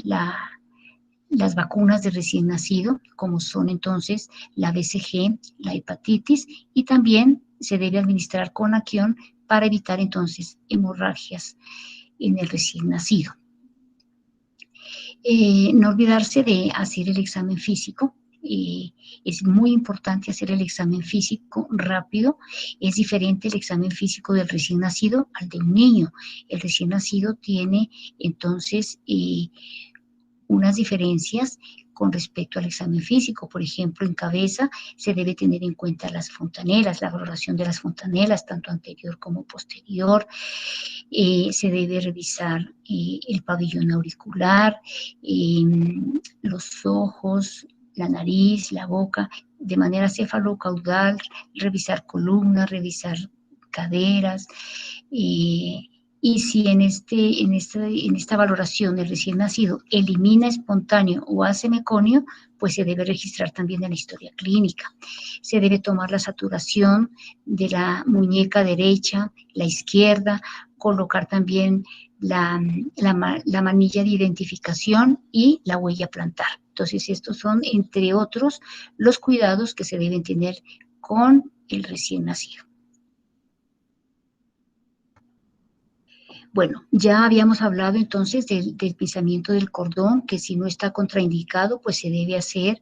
las vacunas de recién nacido, como son entonces la BCG, la hepatitis, y también se debe administrar Conaquion para evitar entonces hemorragias en el recién nacido. No olvidarse de hacer el examen físico. Es muy importante hacer el examen físico rápido. Es diferente el examen físico del recién nacido al de un niño. El recién nacido tiene entonces unas diferencias con respecto al examen físico. Por ejemplo, en cabeza se debe tener en cuenta las fontanelas, la valoración de las fontanelas, tanto anterior como posterior. Se debe revisar el pabellón auricular, los ojos, la nariz, la boca, de manera cefalocaudal, revisar columnas, revisar caderas, y si en esta valoración del recién nacido elimina espontáneo o hace meconio, pues se debe registrar también en la historia clínica. Se debe tomar la saturación de la muñeca derecha, la izquierda, colocar también la manilla de identificación y la huella plantar. Entonces, estos son, entre otros, los cuidados que se deben tener con el recién nacido. Bueno, ya habíamos hablado entonces del pisamiento del cordón, que si no está contraindicado, pues se debe hacer,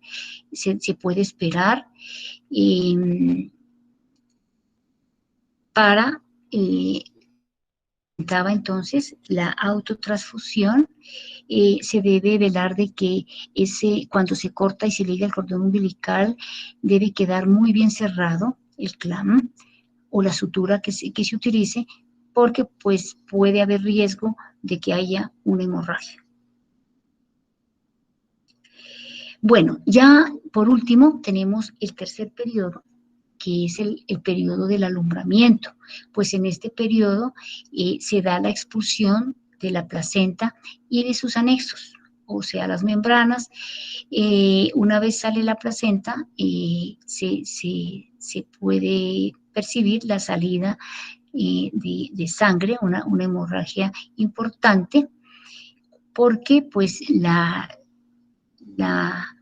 se puede esperar para, entonces, la autotransfusión. Se debe velar de que cuando se corta y se liga el cordón umbilical, debe quedar muy bien cerrado el clam o la sutura que se utilice, porque pues puede haber riesgo de que haya una hemorragia. Bueno, ya por último tenemos el tercer periodo, que es el periodo del alumbramiento. Pues en este periodo se da la expulsión de la placenta y de sus anexos, o sea, las membranas. Una vez sale la placenta, se puede percibir la salida de sangre, una hemorragia importante, porque pues la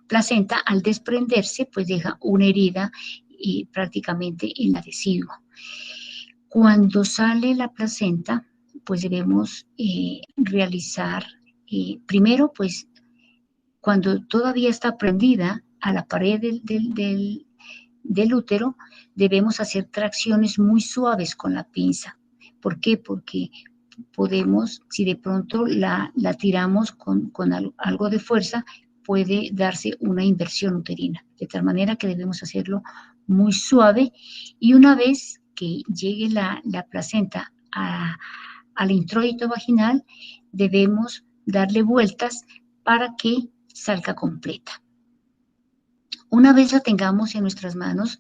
placenta al desprenderse pues deja una herida prácticamente en la decidua. Cuando sale la placenta, pues debemos realizar, primero pues cuando todavía está prendida a la pared del útero, debemos hacer tracciones muy suaves con la pinza. ¿Por qué? Porque podemos, si de pronto la tiramos con algo de fuerza, puede darse una inversión uterina, de tal manera que debemos hacerlo muy suave, y una vez que llegue la placenta al introito vaginal, debemos darle vueltas para que salga completa. Una vez la tengamos en nuestras manos,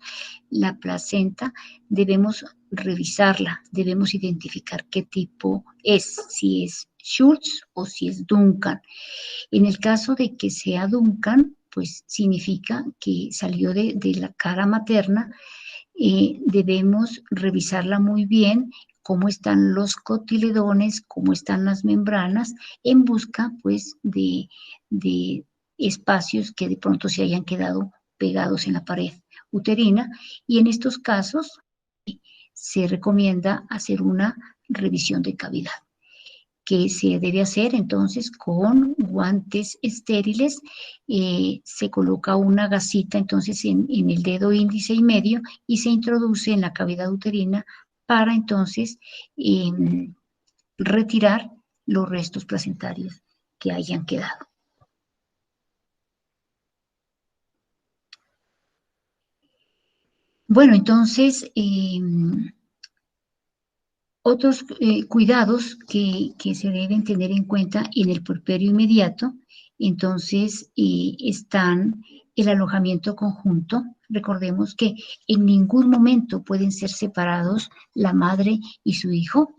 la placenta, debemos revisarla, debemos identificar qué tipo es, si es Schultz o si es Duncan. En el caso de que sea Duncan, pues significa que salió de la cara materna. Debemos revisarla muy bien, cómo están los cotiledones, cómo están las membranas, en busca pues de espacios que de pronto se hayan quedado pegados en la pared uterina, y en estos casos se recomienda hacer una revisión de cavidad, que se debe hacer entonces con guantes estériles. Se coloca una gasita entonces en el dedo índice y medio y se introduce en la cavidad uterina para entonces retirar los restos placentarios que hayan quedado. Bueno, entonces, otros cuidados que se deben tener en cuenta en el puerperio inmediato, entonces, están el alojamiento conjunto. Recordemos que en ningún momento pueden ser separados la madre y su hijo.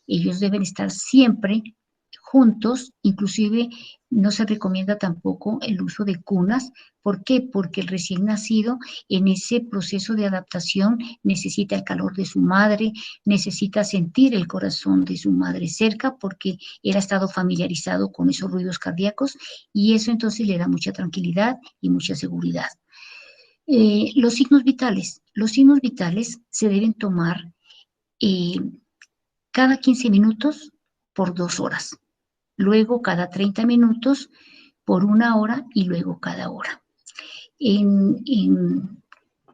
Ellos deben estar siempre juntos, inclusive no se recomienda tampoco el uso de cunas. ¿Por qué? Porque el recién nacido en ese proceso de adaptación necesita el calor de su madre, necesita sentir el corazón de su madre cerca porque él ha estado familiarizado con esos ruidos cardíacos y eso entonces le da mucha tranquilidad y mucha seguridad. Los signos vitales se deben tomar cada 15 minutos por 2 horas, luego cada 30 minutos por 1 hora y luego cada hora. En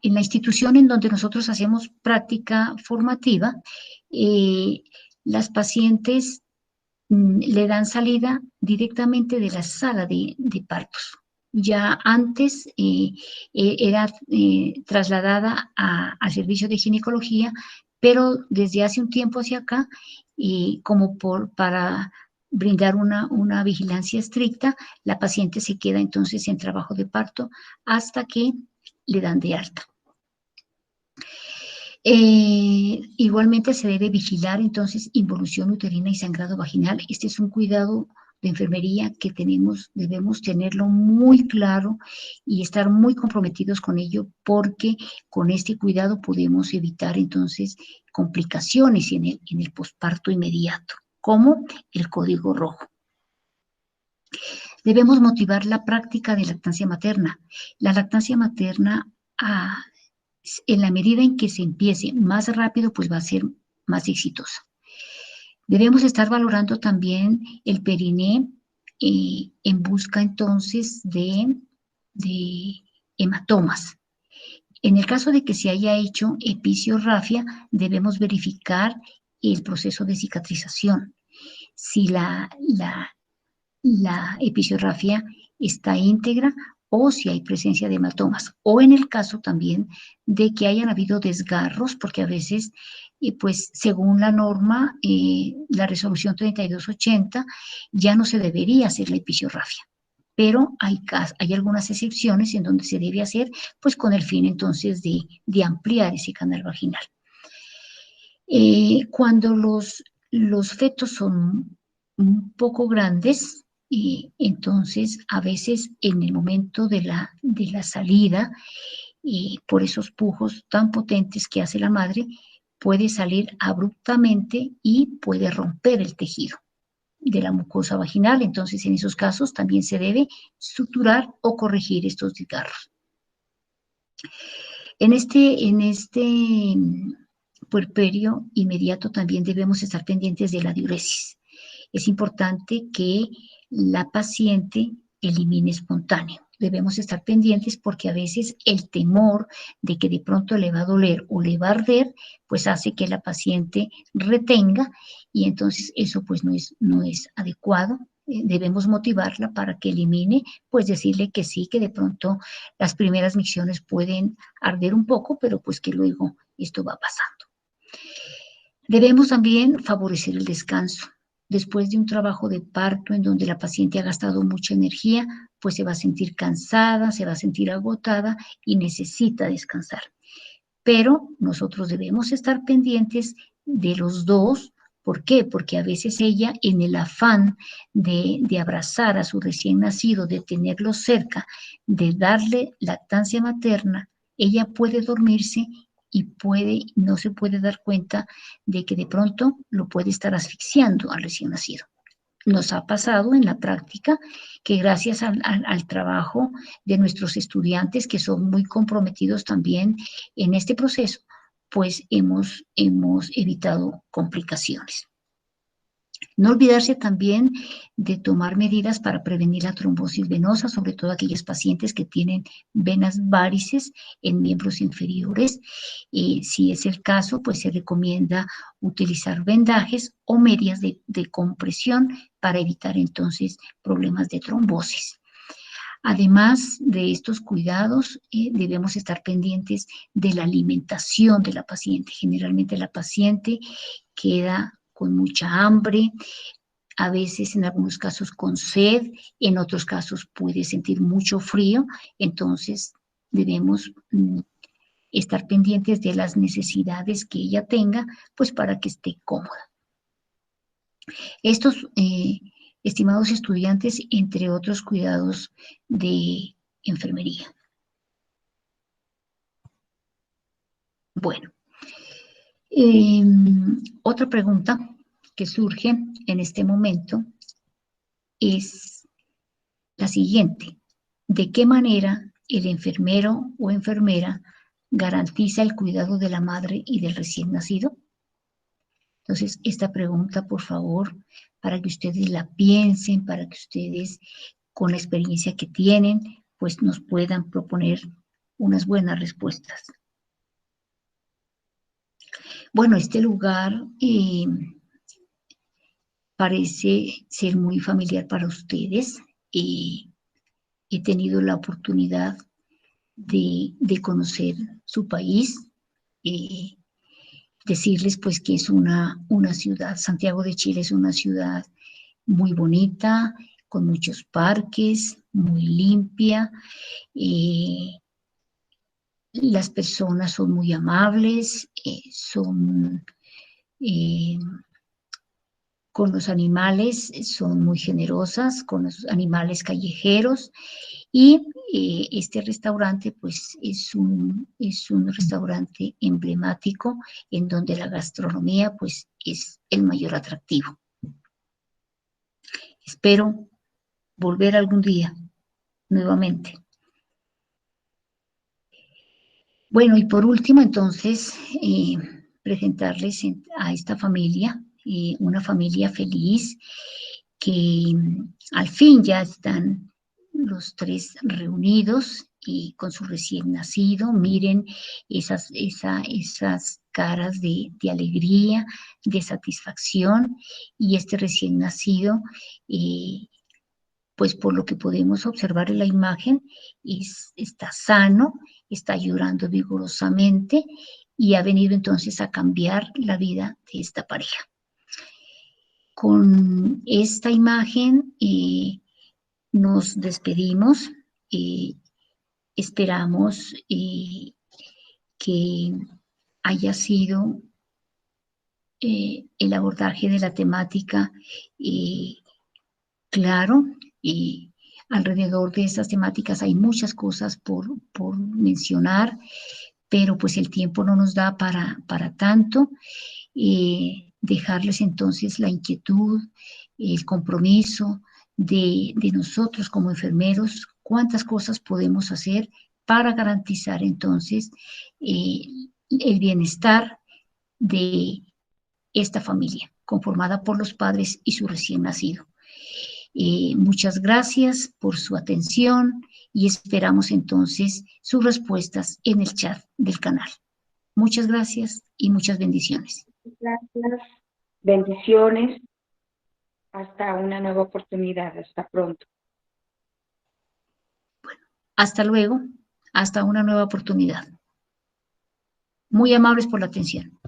la institución en donde nosotros hacemos práctica formativa, las pacientes le dan salida directamente de la sala de partos. Ya antes era trasladada al servicio de ginecología, pero desde hace un tiempo hacia acá, como para brindar una vigilancia estricta, la paciente se queda entonces en trabajo de parto hasta que le dan de alta. Igualmente se debe vigilar entonces involución uterina y sangrado vaginal. Este es un cuidado de enfermería que debemos tenerlo muy claro y estar muy comprometidos con ello porque con este cuidado podemos evitar entonces complicaciones en el posparto inmediato, como el código rojo. Debemos motivar la práctica de lactancia materna. La lactancia materna en la medida en que se empiece más rápido, pues va a ser más exitosa. Debemos estar valorando también el periné en busca entonces de hematomas. En el caso de que se haya hecho episiorrafia, debemos verificar el proceso de cicatrización. Si la episiorrafia está íntegra o si hay presencia de hematomas, o en el caso también de que hayan habido desgarros, porque a veces, pues según la norma, la resolución 3280, ya no se debería hacer la episiorrafia, pero hay algunas excepciones en donde se debe hacer, pues con el fin entonces de ampliar ese canal vaginal. Cuando los fetos son un poco grandes, y entonces a veces en el momento de la salida, por esos pujos tan potentes que hace la madre, puede salir abruptamente y puede romper el tejido de la mucosa vaginal. Entonces en esos casos también se debe suturar o corregir estos desgarros. En este puerperio inmediato también debemos estar pendientes de la diuresis. Es importante que la paciente elimine espontáneo. Debemos estar pendientes porque a veces el temor de que de pronto le va a doler o le va a arder, pues hace que la paciente retenga y entonces eso pues no es adecuado. Debemos motivarla para que elimine, pues decirle que sí, que de pronto las primeras micciones pueden arder un poco, pero pues que luego esto va pasando. Debemos también favorecer el descanso. Después de un trabajo de parto en donde la paciente ha gastado mucha energía, pues se va a sentir cansada, se va a sentir agotada y necesita descansar. Pero nosotros debemos estar pendientes de los dos. ¿Por qué? Porque a veces ella, en el afán de abrazar a su recién nacido, de tenerlo cerca, de darle lactancia materna, ella puede dormirse y no se puede dar cuenta de que de pronto lo puede estar asfixiando al recién nacido. Nos ha pasado en la práctica que gracias al trabajo de nuestros estudiantes, que son muy comprometidos también en este proceso, pues hemos evitado complicaciones. No olvidarse también de tomar medidas para prevenir la trombosis venosa, sobre todo aquellas pacientes que tienen venas varices en miembros inferiores. Si es el caso, pues se recomienda utilizar vendajes o medias de compresión para evitar entonces problemas de trombosis. Además de estos cuidados, debemos estar pendientes de la alimentación de la paciente. Generalmente la paciente queda con mucha hambre, a veces en algunos casos con sed, en otros casos puede sentir mucho frío, entonces debemos estar pendientes de las necesidades que ella tenga, pues para que esté cómoda. Estos estimados estudiantes, entre otros cuidados de enfermería. Bueno, otra pregunta que surge en este momento es la siguiente. ¿De qué manera el enfermero o enfermera garantiza el cuidado de la madre y del recién nacido? Entonces, esta pregunta, por favor, para que ustedes la piensen, para que ustedes, con la experiencia que tienen, pues nos puedan proponer unas buenas respuestas. Bueno, este lugar parece ser muy familiar para ustedes. He tenido la oportunidad de conocer su país, decirles pues que es una ciudad, Santiago de Chile es una ciudad muy bonita, con muchos parques, muy limpia, las personas son muy amables, con los animales son muy generosas, con los animales callejeros, y este restaurante pues es un restaurante emblemático en donde la gastronomía pues es el mayor atractivo. Espero volver algún día nuevamente. Bueno, y por último entonces presentarles a esta familia, una familia feliz que al fin ya están los tres reunidos y con su recién nacido. Miren esas caras de alegría, de satisfacción, y este recién nacido, pues por lo que podemos observar en la imagen, está sano, está llorando vigorosamente y ha venido entonces a cambiar la vida de esta pareja. Con esta imagen nos despedimos. Esperamos que haya sido el abordaje de la temática claro. Alrededor de estas temáticas hay muchas cosas por mencionar, pero pues el tiempo no nos da para tanto. Dejarles entonces la inquietud, el compromiso de nosotros como enfermeros, cuántas cosas podemos hacer para garantizar entonces el bienestar de esta familia, conformada por los padres y su recién nacido. Muchas gracias por su atención y esperamos entonces sus respuestas en el chat del canal. Muchas gracias y muchas bendiciones. Gracias, bendiciones, hasta una nueva oportunidad, hasta pronto. Bueno, hasta luego, hasta una nueva oportunidad. Muy amables por la atención.